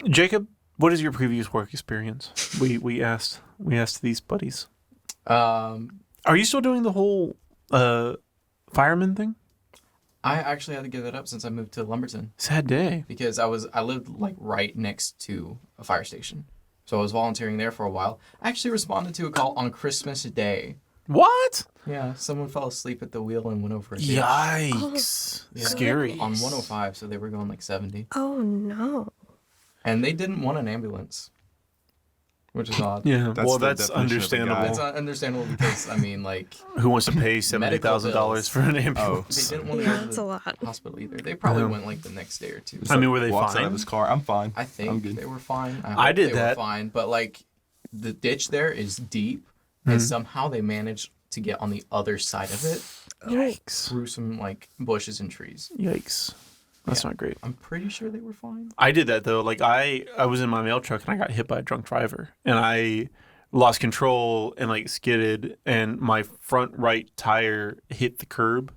Jacob, what is your previous work experience? We asked these buddies. Um, Are you still doing the whole fireman thing? I actually had to give it up since I moved to Lumberton Sad day. because I lived like right next to a fire station. So I was volunteering there for a while. I actually responded to a call on Christmas Day. What? Yeah, someone fell asleep at the wheel and went over a ditch. Yikes. Yeah. Scary. On 105, so they were going like 70. Oh no. And they didn't want an ambulance, which is odd. Yeah. That's Well, the that's definition of a guy. understandable. It's understandable because, I mean, like, Who wants to pay $70,000 bills. for an they ambulance? didn't want to Yeah, go to that's the a lot. hospital either. They probably Yeah. went like the next day or two. I mean, were they Walks out fine? of his car. I'm fine. I I'm think good. they were fine. I hope did they that. were fine, but like the ditch there is deep, and somehow they managed to get on the other side of it Yikes. through some like bushes and trees. Yikes. That's Yeah. not great. I'm pretty sure they were fine. I did that though. Like I was in my mail truck and I got hit by a drunk driver and I lost control and like skidded and my front right tire hit the curb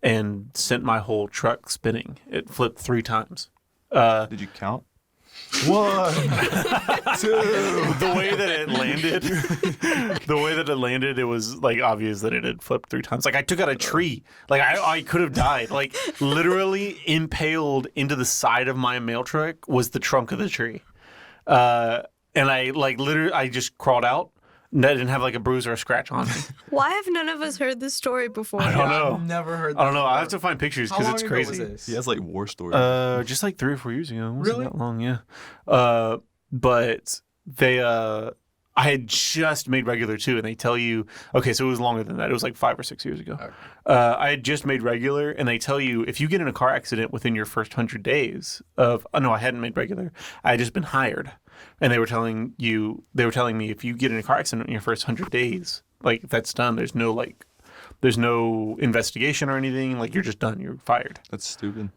and sent my whole truck spinning. It flipped 3 times. Did you count? 1, 2. The way that it landed, it was like obvious that it had flipped 3 times. Like I took out a tree. Like I could have died. Like literally impaled into the side of my mail truck was the trunk of the tree. And I like literally I just crawled out. And I didn't have like a bruise or a scratch on me. Why have none of us heard this story before? I don't know. I've never heard. I don't know. before. I have to find pictures How because long it's ago crazy. was this? He has like war stories. Just like 3 or 4 years ago. It wasn't Really? that long, yeah. But they, I had just made regular too, and they tell you, okay, so it was longer than that. It was like 5 or 6 years ago. Okay. I had just made regular, and they tell you if you get in a car accident within your first 100 days of, oh no, I hadn't made regular. I had just been hired, and they were telling me if you get in a car accident in your first 100 days, like if that's done, there's no investigation or anything. Like you're just done. You're fired. That's stupid.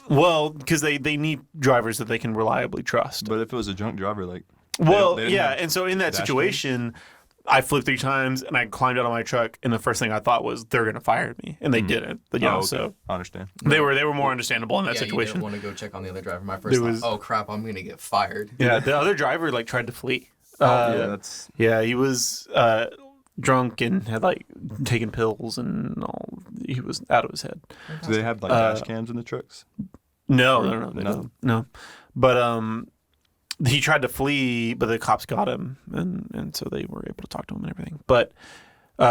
Well, because they need drivers that they can reliably trust. But if it was a drunk driver, like, Well, they didn't yeah, have and so in that dash cams? situation, I flipped 3 times and I climbed out of my truck, and the first thing I thought was they're gonna fire me, and they didn't. But, you know, okay. so I understand. they were more understandable in that Yeah, you situation. didn't want to go check on the other driver. My first There thought, was- oh crap, I'm gonna get fired. Yeah, the other driver like tried to flee. Yeah, that's Yeah, he was drunk and had like taken pills and all. He was out of his head. do they have like dash cams in the trucks? No, Or they no? don't. No. But he tried to flee, but the cops got him, and so they were able to talk to him and everything. But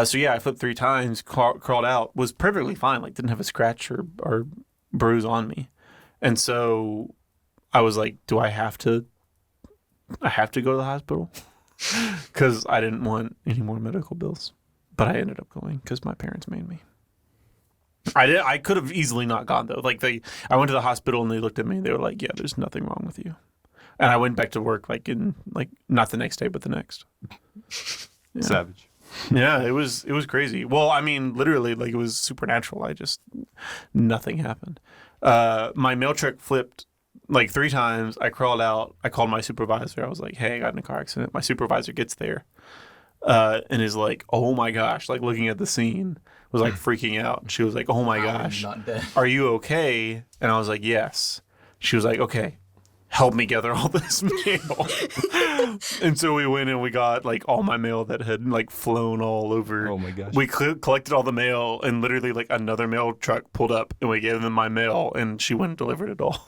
so yeah, I flipped 3 times, crawled out, was perfectly fine, like didn't have a scratch or bruise on me, and so I was like, do I have to go to the hospital? Because I didn't want any more medical bills, but I ended up going because my parents made me. I could have easily not gone though. Like I went to the hospital and they looked at me and they were like, "Yeah, there's nothing wrong with you." And I went back to work not the next day, but the next. Yeah. Savage. Yeah, it was crazy. Well, I mean, literally, like it was supernatural. Nothing happened. My mail truck flipped like 3 times. I crawled out. I called my supervisor. I was like, "Hey, I got in a car accident." My supervisor gets there, and is like, "Oh my gosh!" Like looking at the scene, was like freaking out. She was like, "Oh my Wow, I'm gosh, not dead. are you okay?" And I was like, "Yes." She was like, "Okay, help me gather all this mail." And so we went and we got like all my mail that had like flown all over. Oh my gosh. We collected all the mail, and literally like another mail truck pulled up and we gave them my mail, and she went and delivered it all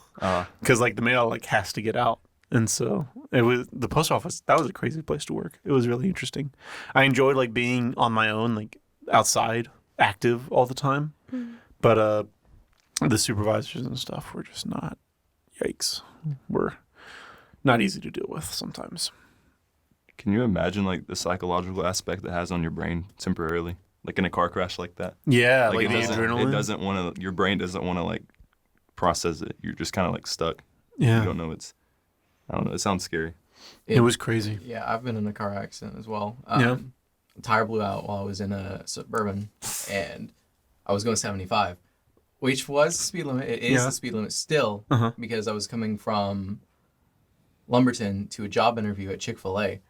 because like the mail like has to get out. And so it was the post office. That was a crazy place to work. It was really interesting. I enjoyed like being on my own, like outside, active all the time. But the supervisors and stuff were just not. Yikes. Were not easy to deal with sometimes. Can you imagine like the psychological aspect that has on your brain temporarily, like in a car crash like that? Yeah, Like like it the doesn't. adrenaline. It doesn't want to. Your brain doesn't want to like process it. You're just kind of like stuck. Yeah, You don't know. I don't know. It sounds scary. it was crazy. Yeah, I've been in a car accident as well. Yeah. Tire blew out while I was in a Suburban, and I was going 75, which was the speed limit. It is Yeah. the speed limit still, Uh-huh. because I was coming from Lumberton to a job interview at Chick-fil-A.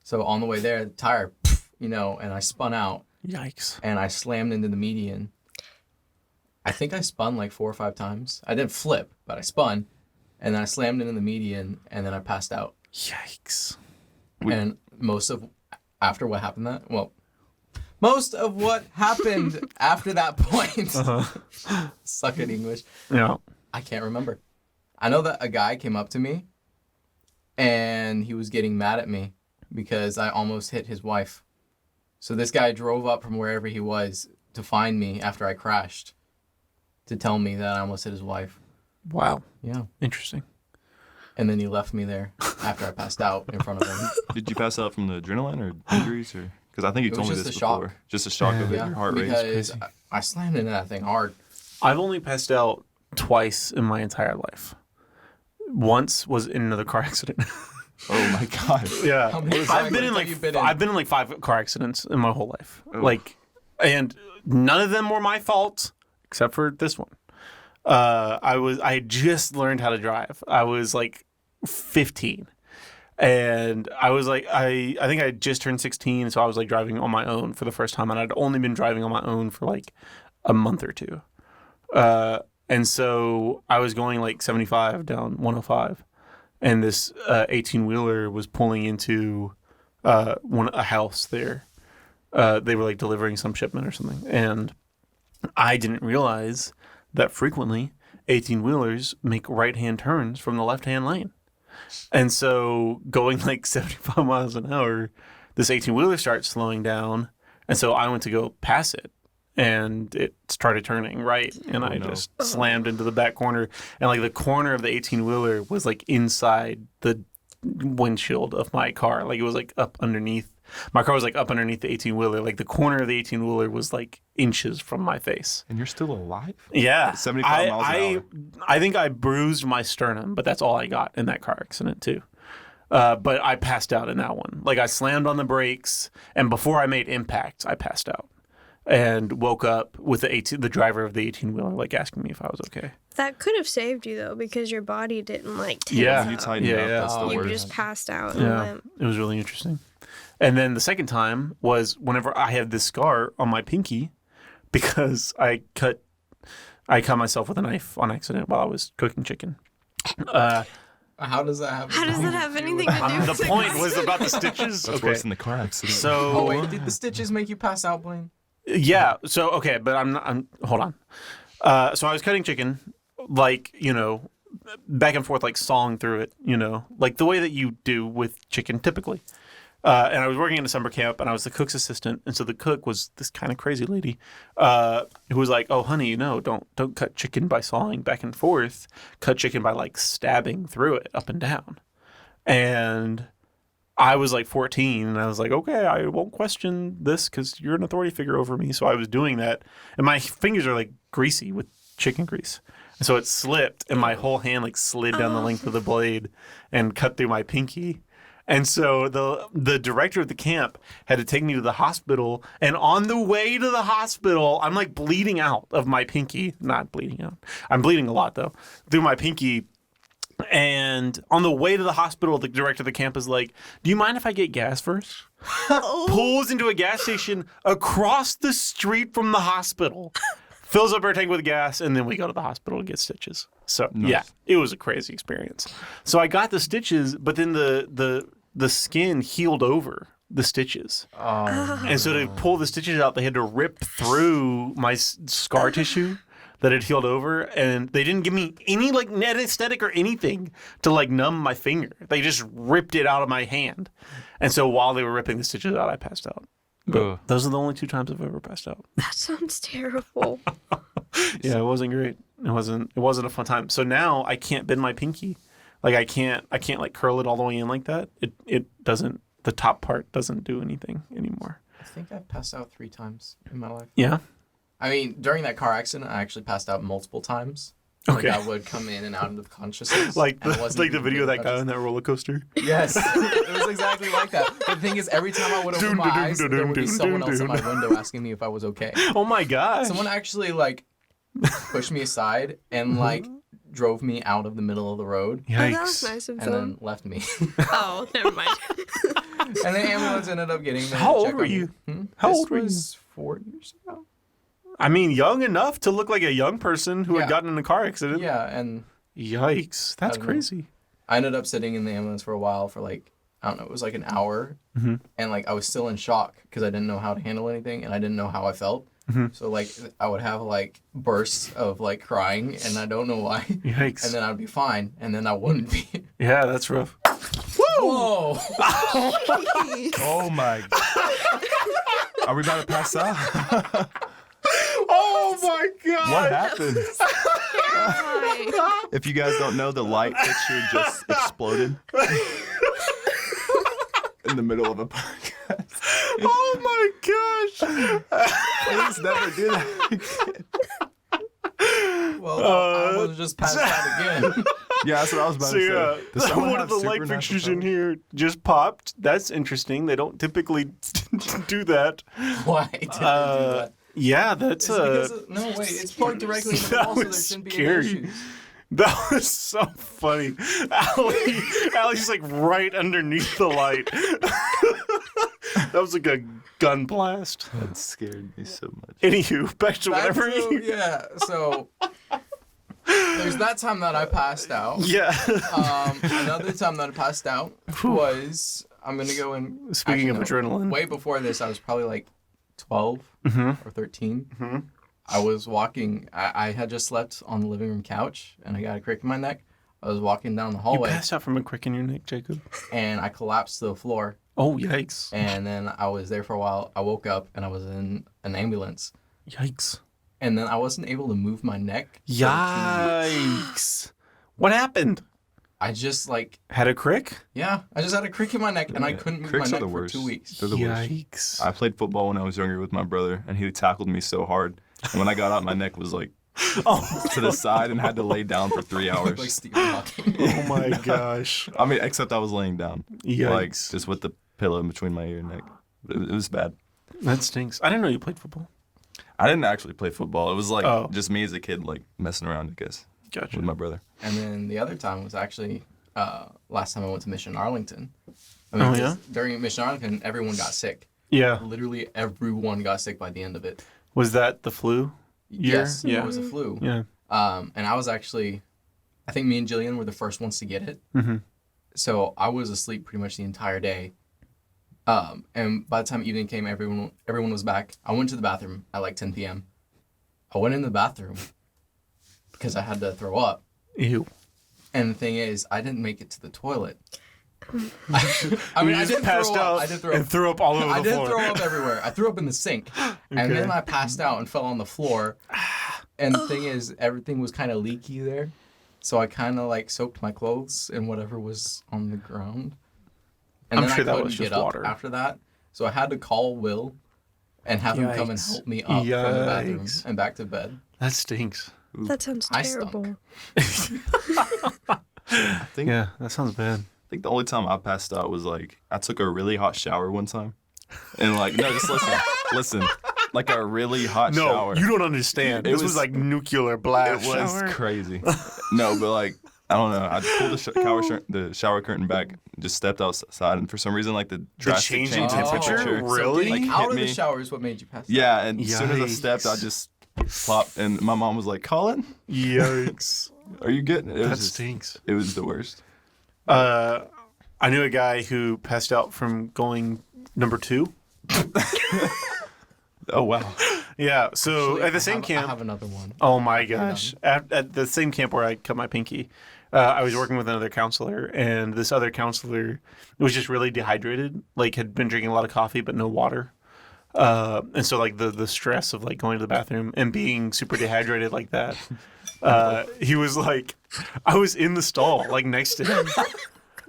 So on the way there, the tire, and I spun out, Yikes. and I slammed into the median. I think I spun like 4 or 5 times. I didn't flip, but I spun, and then I slammed into the median, and then I passed out. Yikes. And most of after what happened Most of what happened after that point. Suck at English. Yeah. I can't remember. I know that a guy came up to me and he was getting mad at me because I almost hit his wife. So this guy drove up from wherever he was to find me after I crashed to tell me that I almost hit his wife. Wow. Yeah. Interesting. And then he left me there after I passed out in front of him. Did you pass out from the adrenaline or injuries, or because I think you It told was me just this a shock. before? Just a shock of it, Yeah, your heart rate. because I slammed into that thing hard. I've only passed out twice in my entire life. Once was in another car accident. Oh my god. Yeah. How many car I've been in accidents like have you been in? I've been in like 5 car accidents in my whole life. Oh. Like, and none of them were my fault except for this one. I had just learned how to drive. I was like 15. And I was like, I think I had just turned 16, so I was like driving on my own for the first time, and I'd only been driving on my own for like a month or two. And so I was going like 75 down 105, and this 18-wheeler was pulling into a house there. They were like delivering some shipment or something, and I didn't realize that frequently 18-wheelers make right-hand turns from the left-hand lane. And so going like 75 miles an hour, this 18-wheeler starts slowing down. And so I went to go pass it, and it started turning right. And I just slammed into the back corner. And like the corner of the 18-wheeler was like inside the windshield of my car. Like it was like up underneath. My car was like up underneath the 18-wheeler. Like the corner of the 18-wheeler was like inches from my face. And you're still alive? Yeah. 75 miles an hour. I think I bruised my sternum, but that's all I got in that car accident too. But I passed out in that one. Like I slammed on the brakes, and before I made impact, I passed out and woke up with the driver of the 18-wheeler like asking me if I was okay. That could have saved you though, because your body didn't like tense Yeah. up. You tightened Yeah, up. yeah. That's the You word. just passed out and Yeah, limp. it was really interesting. And then the second time was whenever I had this scar on my pinky because I cut myself with a knife on accident while I was cooking chicken. How does that happen? How does that have anything to do The with it? point was about the stitches. That's worse than the car accident. So Oh wait, did the stitches make you pass out, Blaine? yeah. So okay, but I'm hold on. So I was cutting chicken, like back and forth, like sawing through it, like the way that you do with chicken typically. And I was working in a summer camp, and I was the cook's assistant. And so the cook was this kind of crazy lady who was like, "Oh, honey, don't cut chicken by sawing back and forth. Cut chicken by like stabbing through it up and down." And I was like 14, and I was like, "Okay, I won't question this because you're an authority figure over me." So I was doing that, and my fingers are like greasy with chicken grease. And so it slipped, and my whole hand like slid down the length of the blade and cut through my pinky. And so the director of the camp had to take me to the hospital. And on the way to the hospital, I'm like bleeding out of my pinky. Not bleeding out. I'm bleeding a lot, though, through my pinky. And on the way to the hospital, the director of the camp is like, "Do you mind if I get gas first?" Pulls into a gas station across the street from the hospital. Fills up our tank with gas, and then we go to the hospital to get stitches. So, yeah, it was a crazy experience. So I got the stitches, but then the skin healed over the stitches. And so to pull the stitches out, they had to rip through my scar tissue that had healed over, and they didn't give me any like anesthetic or anything to like numb my finger. They just ripped it out of my hand. And so while they were ripping the stitches out, I passed out. But those are the only 2 times I've ever passed out. That sounds terrible. Yeah, it wasn't great. It wasn't a fun time. So now I can't bend my pinky. Like I can't like curl it all the way in like that. It doesn't, the top part doesn't do anything anymore. I think I've passed out 3 times in my life. Yeah. I mean, during that car accident, I actually passed out multiple times. Okay. Like I would come in and out of consciousness. Like and I the, wasn't like the even video of that guy conscious. on that roller coaster. Yes, it was exactly like that. But the thing is, every time I would open my eyes, there would be someone else in my window asking me if I was okay. Oh my gosh. Someone actually like pushed me aside and like drove me out of the middle of the road Oh, that was Yikes. nice of and them. then left me. Oh, never mind. And the ambulance ended up getting there. How to old check were on me. you? Hmm? How This old were you? was 4 years ago. I mean, young enough to look like a young person who Yeah. had gotten in a car accident. Yeah, and Yikes. That's I don't know. crazy. I ended up sitting in the ambulance for a while for like, I don't know, it was like an hour, Mhm. and like I was still in shock because I didn't know how to handle anything, and I didn't know how I felt. Mhm. So like I would have like bursts of like crying, and I don't know why. Yikes. And then I'd be fine, and then I wouldn't be. Yeah, that's rough. Whoa! Oh my. Are we about to pass out? Oh my god! What happened? Why? If you guys don't know, the light fixture just exploded in the middle of a podcast. Oh my gosh! Please never do that again. Well, I was just passed out again. Yeah, that's what I was about So to yeah, say. Does someone one have of the light supernatural fixtures in powers? here just popped. That's interesting. They don't typically do that. Why did they do that? Yeah, that's It's because no, wait, it's plugged directly into the That wall, so there was shouldn't be scary. any issues. That was so funny. Allie's like right underneath the light. That was like a gun blast. That scared me so much. Anywho, back to Back whatever to- you. yeah, so there's that time that I passed out. Yeah. Another time that I passed out was I'm gonna go in. Speaking of actually, no, adrenaline. way before this, I was probably like 12 Mm-hmm. or 13. Mm-hmm. I was walking. I had just slept on the living room couch, and I got a crick in my neck. I was walking down the You hallway, passed out from a crick in your neck, Jacob. and I collapsed to the floor. Oh, yikes. And then I was there for a while. I woke up, and I was in an ambulance. Yikes. And then I wasn't able to move my neck. for 2 weeks. Yikes. What happened? I just like, Had a crick? yeah, I just had a crick in my neck, and I couldn't move Cricks my are neck the for worst. 2 weeks. They're the worst. Yikes. I played football when I was younger with my brother, and he tackled me so hard. And when I got out, my neck was like to the side and had to lay down for 3 hours. Like Stephen Hawking. Oh my gosh. I mean, except I was laying down, like Yikes. just with the pillow in between my ear and neck. It was bad. That stinks. I didn't know you played football. I didn't actually play football. It was like Oh. just me as a kid, like messing around, I guess, Gotcha. with my brother. And then the other time was actually last time I went to Mission Arlington. I mean, Oh, 'cause yeah? during Mission Arlington, everyone got sick. Yeah. Literally everyone got sick by the end of it. Was that the flu? Year? Yes, Yeah. it was a flu. Yeah. And I was actually, I think me and Jillian were the first ones to get it. Mm-hmm. So I was asleep pretty much the entire day. And by the time evening came, everyone was back. I went to the bathroom at like 10 p.m. I went in the bathroom because I had to throw up. Ew. And the thing is, I didn't make it to the toilet. I mean, You I just did passed throw out up. I did throw and up. threw up all over I the did floor. throw up everywhere. I threw up in the sink, and Okay. then I passed out and fell on the floor. And the thing is, everything was kind of leaky there, so I kind of like soaked my clothes in whatever was on the ground. And I'm then sure I that couldn't was get just up water. after that, so I had to call Will and have him come and Yikes. help me up from the bathroom Yikes. and back to bed. That stinks. That sounds I stunk. terrible. I think Yeah, that sounds bad. I think the only time I passed out was like I took a really hot shower one time, and like no, just listen, like a really hot No, shower. you don't understand. It This was was- like nuclear blast. It was shower. crazy. No, but like I don't know. I pulled the shower curtain back, just stepped outside, and for some reason, like the drastic change in change in temperature? temperature. Really? Like Like, out hit of the me. shower is what made you pass out. Yeah, and as soon as I stepped, I Yikes. just plopped, and my mom was like, "Colin, Yikes. are you good?" It was That just- stinks. It was the worst. I knew a guy who passed out from going number 2. Oh wow. Yeah, so Actually, at the same I camp. have another one. Oh my gosh. At the same camp where I cut my pinky, I was working with another counselor, and this other counselor was just really dehydrated, like had been drinking a lot of coffee but no water. And so like the stress of like going to the bathroom and being super dehydrated like that, he was like, I was in the stall like next to him.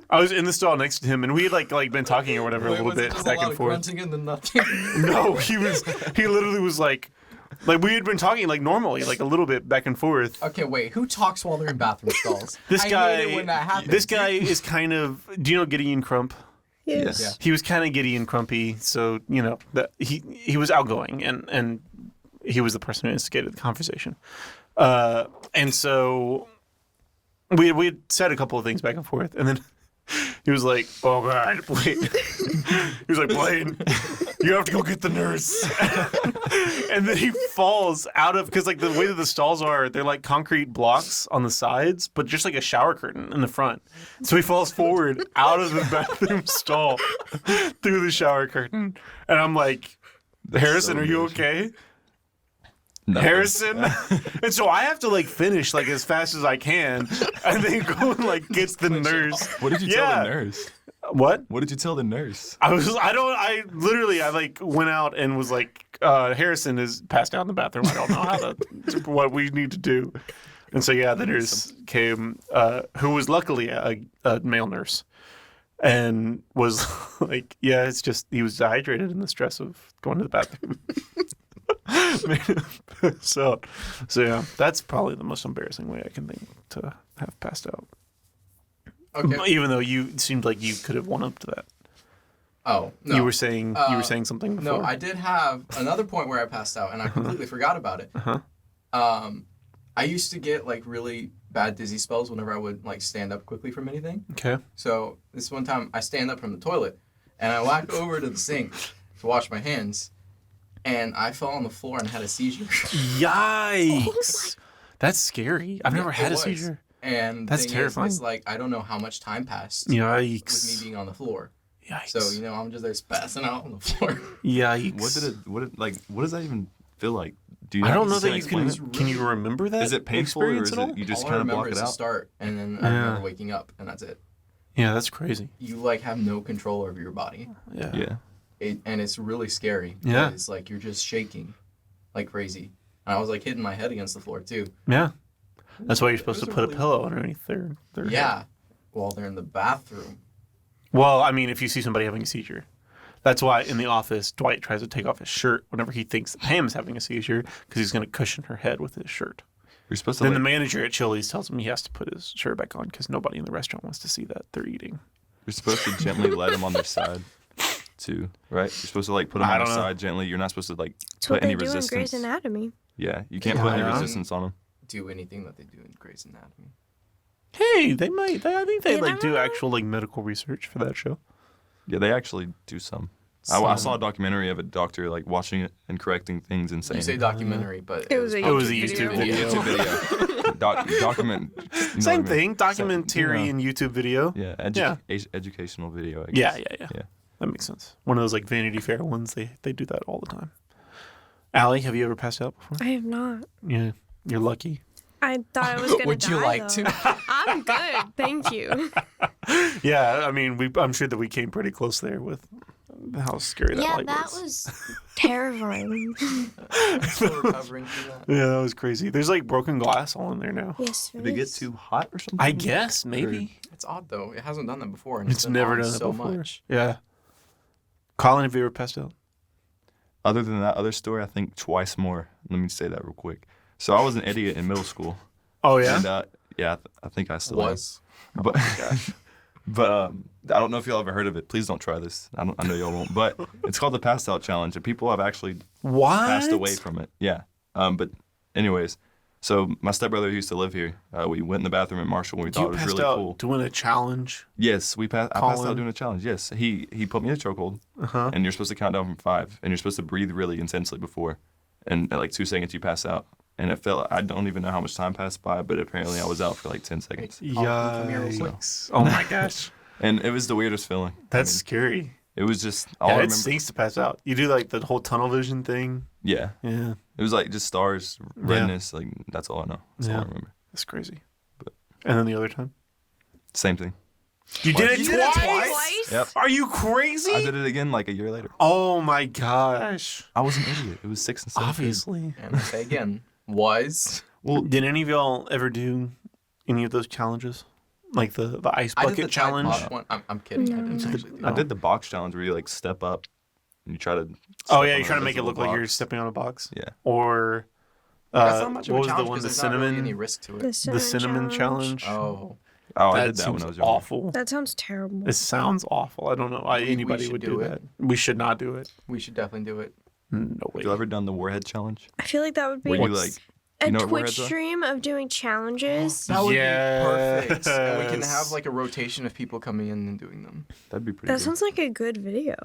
I was in the stall next to him, and we had like been talking or whatever a little bit back and forth. Grunting and then nothing. No, he literally was like we had been talking like normally, like a little bit back and forth. Okay, wait. Who talks while they're in bathroom stalls? This I guy, hate it when that happens. this guy is kind of. Do you know Gideon Crump? Yes. Yeah. He was kind of Gideon Crumpy, so you know that he was outgoing, and he was the person who instigated the conversation. And so we had said a couple of things back and forth, and then he was like, "Oh God, wait." He was like, Blaine, you have to go get the nurse. And then he falls out of, because like the way that the stalls are, they're like concrete blocks on the sides, but just like a shower curtain in the front. So he falls forward out of the bathroom stall through the shower curtain. And I'm like, Harrison, so are you amazing. okay? Nothing. Harrison. And so I have to like finish like as fast as I can and then go and like get the nurse. What did you tell the nurse? What? What did you tell the nurse? I like went out and was like, Harrison is passed out in the bathroom. I don't know what we need to do. And so, yeah, the nurse came, who was luckily a male nurse, and was like, yeah, it's just, he was dehydrated in the stress of going to the bathroom. so yeah, that's probably the most embarrassing way I can think to have passed out. Okay. Even though you seemed like you could have won up to that. Oh, no. You were saying something before. No, I did have another point where I passed out, and I completely forgot about it. I used to get like really bad dizzy spells whenever I would like stand up quickly from anything. Okay. So this one time I stand up from the toilet, and I walk over to the sink to wash my hands, and I fell on the floor and had a seizure. Yikes! That's scary. I've never had a seizure. And That's thing terrifying. is like I don't know how much time passed Yikes! with me being on the floor. Yikes! So I'm just there spazzing out on the floor. Yikes! What does that even feel like? Do you I don't know just that you explain can. it? Can you remember that? Is it painful or experience is at all? it you just All I kind of remember block it is the out? start, and then I remember waking up, and that's it. Yeah, that's crazy. You like have no control over your body, Yeah. Yeah. and it's really scary. Yeah. It's like you're just shaking, like crazy. And I was like hitting my head against the floor too. Yeah. That's why you're supposed to It was put a really- pillow underneath their head. Yeah, while they're in the bathroom. Well, I mean, if you see somebody having a seizure, that's why in the office Dwight tries to take off his shirt whenever he thinks Pam's having a seizure because he's going to cushion her head with his shirt. You're supposed to Then like, the manager at Chili's tells him he has to put his shirt back on because nobody in the restaurant wants to see that they're eating. you're supposed to gently let them on their side too, right? You're supposed to like put them I on their don't know. side gently. You're not supposed to like That's what put any they do in resistance. Grey's Anatomy. Yeah, you can't put any Yeah. resistance on them. Do anything that they do in Grey's Anatomy. Hey, they might. I think they You like never do know. actual like medical research for that show. Yeah, they actually do some. I saw a documentary of a doctor like watching it and correcting things and saying You say documentary, but It was a It was a YouTube YouTube video. video. YouTube video. Document. You know what Same I mean? thing, documentary yeah. and YouTube video. Yeah, educational video. I Yeah, guess. yeah. That makes sense. One of those like Vanity Fair ones. They do that all the time. Allie, have you ever passed out before? I have not. Yeah, you're lucky. I thought I was gonna Would die, you like though. to? I'm good, thank you. Yeah, I mean, I'm sure that we came pretty close there with how scary that Yeah, light that was. was terrifying. Still recovering from that. Yeah, that was crazy. There's like broken glass all in there now. Yes, Did it get too hot or something? I guess maybe It's odd though. It hasn't done that before, and it's been never on done that so before. much. Yeah. Colin, have you ever passed out? Other than that other story, I think twice more. Let me say that real quick. So I was an idiot in middle school. Oh yeah. And I think I still am. Was. But I don't know if y'all ever heard of it. Please don't try this. I know y'all won't. But it's called the Passed Out Challenge, and people have actually What? passed away from it. Yeah. But anyways, so my stepbrother used to live here. We went in the bathroom at Marshall when we thought You it was passed really out cool. doing a challenge. Yes, I passed Colin. out doing a challenge. Yes, he put me in a chokehold, and you're supposed to count down from 5, and you're supposed to breathe really intensely before, and at like 2 seconds you pass out. And it felt, I don't even know how much time passed by, but apparently I was out for like 10 seconds. come here real quick. Yikes. Oh my gosh. And it was the weirdest feeling. That's I mean, scary. it was just, all I Yeah, it remember. stinks to pass out. You do like the whole tunnel vision thing. Yeah. Yeah. It was like just stars, redness, like that's all I know. That's all I Yeah. remember. That's crazy. But- And then the other time? Same thing. You did it You did it twice? twice? Yep. Are you crazy? I did it again like a year later. Oh my gosh. I was an idiot. It was 6 and 7. Obviously. And I say again, was. Well, Did any of y'all ever do any of those challenges? Like the ice I did bucket the Tide challenge? Pod one. I'm kidding. I didn't actually do I that. did the box challenge where you like step up and you try to. Oh step yeah, on you're a trying to make it invisible look like you're box. stepping on a box. Yeah. Or That's not much of what a was the challenge one? 'cause The there's not really any cinnamon, risk to it. The the cinnamon challenge. Oh, Oh, I that did that when seems I was younger. awful. That sounds terrible. It sounds awful. I don't know why We anybody should would do do it. that. We should not do it. we should definitely do it. No way. Have you ever done the Warhead challenge? I feel like that would be. Where you like A You know what Twitch warheads are? stream of doing challenges. That would Yes. be perfect. And we can have like a rotation of people coming in and doing them. That'd be pretty That good. sounds like a good video.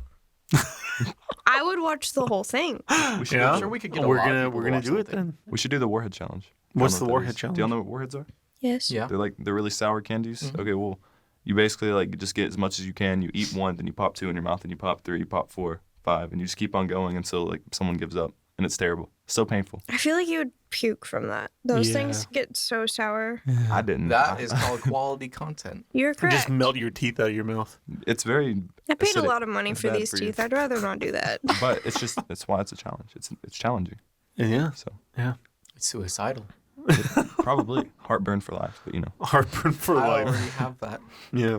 I would watch the whole thing. We should, Yeah, I'm sure we could get a we're lot of gonna people we're to gonna watch do it something. then. we should do the warhead challenge. What's I the don't know what that warhead is. challenge? Do y'all know what warheads are? Yes. Yeah. They're really sour candies. Mhm. Okay, well, you basically like just get as much as you can. You eat one, then you pop 2 in your mouth, then you pop 3, you pop 4, 5, and you just keep on going until like someone gives up, and it's terrible. So painful. I feel like you would puke from that. Those Yeah. things get so sour. I didn't. That is called quality content. You're Or correct. just melt your teeth out of your mouth. It's very, I paid a acidic. lot of money It's for bad these for you. teeth. I'd rather not do that. but it's why it's a challenge. It's challenging. Yeah, So It's suicidal. probably heartburn for life. But heartburn for I life. already have that. Yeah,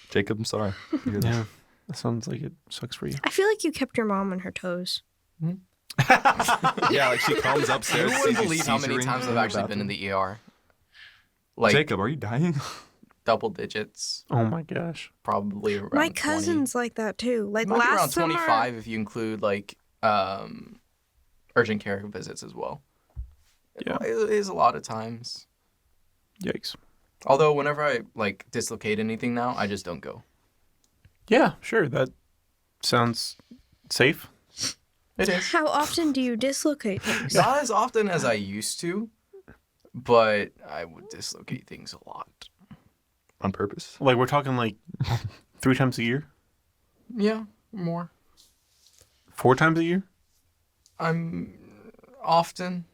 Jacob, I'm sorry. You hear that? yeah. That sounds like it sucks for you. I feel like you kept your mom on her toes. Yeah, like she comes You upstairs. wouldn't sees you believe how many seizuring times in I've actually been bathroom. in the ER. Like Jacob, are you dying? double digits, Oh my gosh. probably around My 20. cousin's like that too. Like It might be around last summer. 25 if you include like urgent care visits as well. Yeah. It is a lot of times. Yikes. Although whenever I like dislocate anything now, I just don't go. Yeah, sure. That sounds safe. It is. How often do you dislocate things? Not as often as I used to, but I would dislocate things a lot. On purpose? Like we're talking like 3 times a year, Yeah, more. 4 times a year. I'm often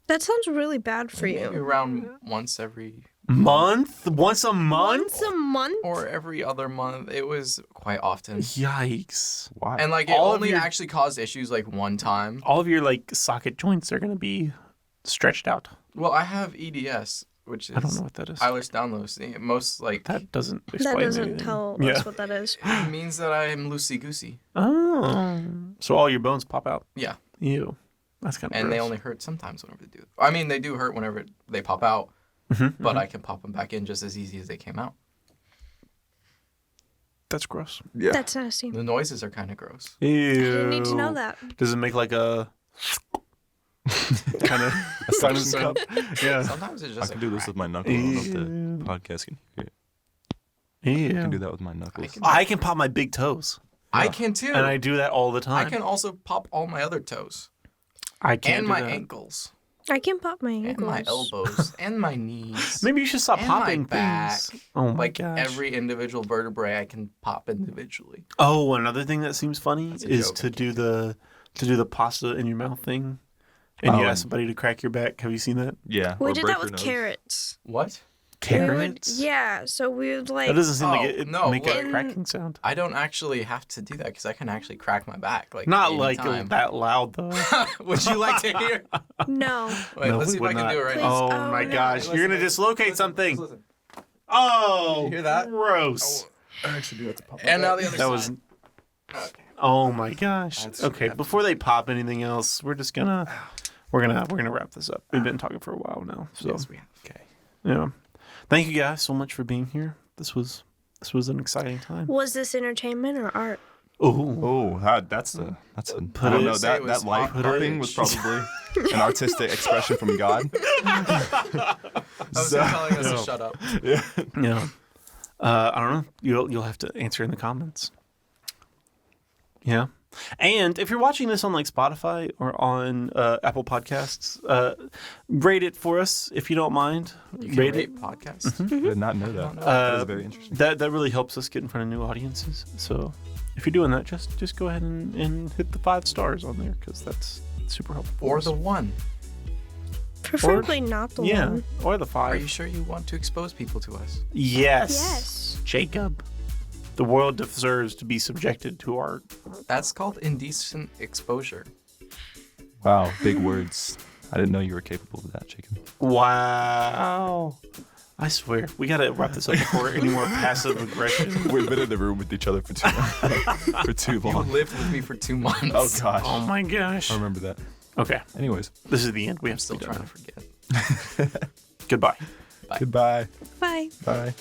That sounds really bad for maybe you. around once every Month? Once a month? Once a month? or every other month. It was quite often. Yikes. Why? And like it All of only your- actually caused issues like one time. All of your like socket joints are gonna be stretched out. Well, I have EDS, which is I don't know what that is. Ehlers Danlos. Most like That doesn't explain That doesn't anything. tell Yeah. us what that is. it means that I am loosey goosey. Oh. So all your bones pop out. Yeah, Ew. That's kind of and they only hurt sometimes whenever they do. I mean, they do hurt whenever they pop out, Mm-hmm, but I can pop them back in just as easy as they came out. That's gross. yeah. That's nasty. The noises are kind of gross. Ew. I didn't need to know that. Does it make like a kind of a silence cup? Yeah. Sometimes it's I just can a do this crack. with my knuckle. I don't know if Ew. the podcast can hear it. I can do Ew. that with my knuckles. I can pop my big toes, I can too. and I do that all the I time. can also pop all my other toes I can't and do my that. ankles I can pop my and ankles. my elbows and my knees. Maybe you should stop And my popping back. things. Oh my Like gosh. every individual vertebrae, I can pop individually. Oh, another thing that seems funny That's a is joke, to I do the pasta in your mouth thing, and you Oh. ask somebody to crack your back. Have you seen that? Yeah. We or did break that your with nose. carrots. What? We would, Carrots. yeah, so we would like. That doesn't seem like Oh, it no, make look. a cracking sound. I don't actually have to do that because I can actually crack my back. Like Not like anytime. that loud though. Would you like to hear? No. Wait, No, let's we see if would I can not. do it right Please. now. Oh Oh, my no. gosh, you're gonna dislocate something. Oh, You hear that? Gross. I actually do have to pop And now the other That side. was. Okay. Oh my gosh. That's- Okay, before they pop anything else, we're gonna wrap this up. We've been talking for a while now, so Yes, we have. Okay. yeah. Thank you guys so much for being here. This was an exciting time. Was this entertainment or art? Oh, Oh, that's a. I don't it- know. Say That it was light put it- thing was probably an artistic expression from God. I was So- telling us No. to shut up. Yeah. yeah. I don't know. You'll have to answer in the comments. Yeah. And if you're watching this on like Spotify or on Apple Podcasts, rate it for us if you don't mind. You can rate rate it. podcasts. I did not know that. Uh, That is very interesting. That really helps us get in front of new audiences. So if you're doing that, just go ahead and hit the 5 stars on there because that's super helpful. for Or us. the one. Preferably not the yeah, one. or the Are 5. you sure you want to expose people to us? Yes. Yes. Jacob. The world deserves to be subjected to our. That's called indecent exposure. Wow, big words. I didn't know you were capable of that, Jacob. Wow. I swear, we gotta wrap this up before any more passive aggression. We've been in the room with each other for too You long. lived with me for 2 months. Oh gosh, Oh my gosh. I remember that. Okay, Anyways, this is the end. We I'm have to still be trying done. to forget. Goodbye. goodbye. Bye. Bye.